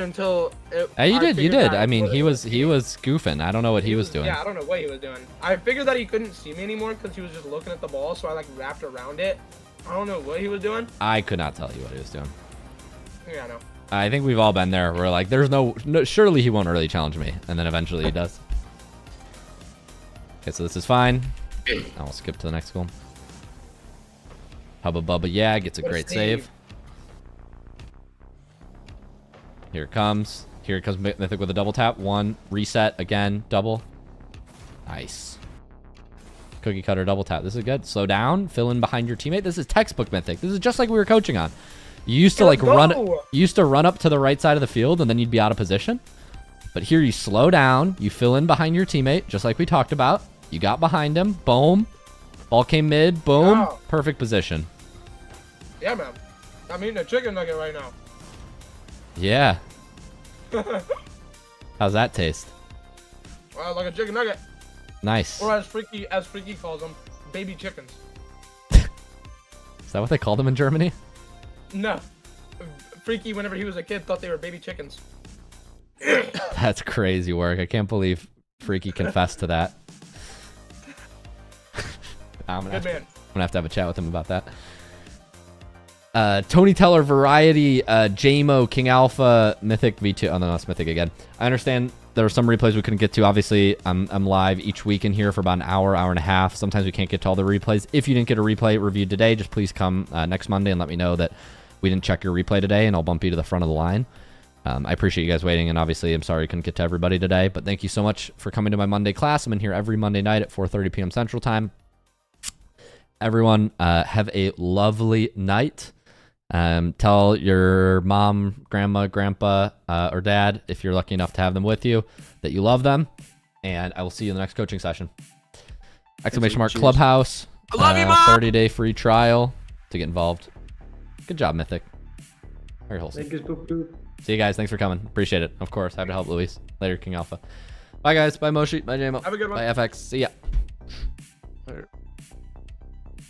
until You did. that I mean, what he it was goofing. I don't know what he was doing. Yeah, I don't know what he was doing. I figured that he couldn't see me anymore because he was just looking at the ball, so I like wrapped around it. I don't know what he was doing. I could not tell you what he was doing. Yeah, I know. I think we've all been there. We're like, there's no surely he won't early challenge me. And then eventually he does. Okay, so this is fine. I'll skip to the next goal. Hubba Bubba, yeah, gets a What a great save. save. Here it comes. Here it comes Mythic with a double tap. 1, reset, again, double. Nice. Cookie cutter double tap. This is good. Slow down, fill in behind your teammate. This is textbook Mythic. This is just like we were coaching on. You used to like run up to the right side of the field and then you'd be out of position. But here you slow down, you fill in behind your teammate, just like we talked about. You got behind him, boom. Ball came mid, boom. Wow. Perfect position. Yeah, man. I'm eating a chicken nugget right now. Yeah. How's that taste? Like a chicken nugget. Nice. Or as Freaky calls them, baby chickens. Is that what they call them in Germany? No. Freaky, whenever he was a kid, thought they were baby chickens. That's crazy work. I can't believe Freaky confessed to that. I'm gonna have to have a chat with him about that. Tony Teller, Variety, JMO, King Alpha, Mythic V2. Oh no, it's Mythic again. I understand There were some replays we couldn't get to. Obviously, I'm live each week in here for about an hour and a half. Sometimes we can't get to all the replays. If you didn't get a replay reviewed today, just please come next Monday and let me know that we didn't check your replay today, and I'll bump you to the front of the line. I appreciate you guys waiting, and obviously I'm sorry I couldn't get to everybody today, but thank you so much for coming to my Monday class. I'm in here every Monday night at 4:30 p.m. Central Time. Everyone, have a lovely night. Tell your mom, grandma, grandpa, or dad, if you're lucky enough to have them with you, that you love them, and I will see you in the next coaching session. Exclamation mark Clubhouse. I love you, Mom! 30-day free trial to get involved. Good job, Mythic. Very wholesome. Thank you, SpookyLuke. See you guys. Thanks for coming. Appreciate it. Of course. Happy to help, Luis. Later, King Alpha. Bye, guys. Bye, Moshi. Bye, JMO. Have a good one. Bye, FX. See ya.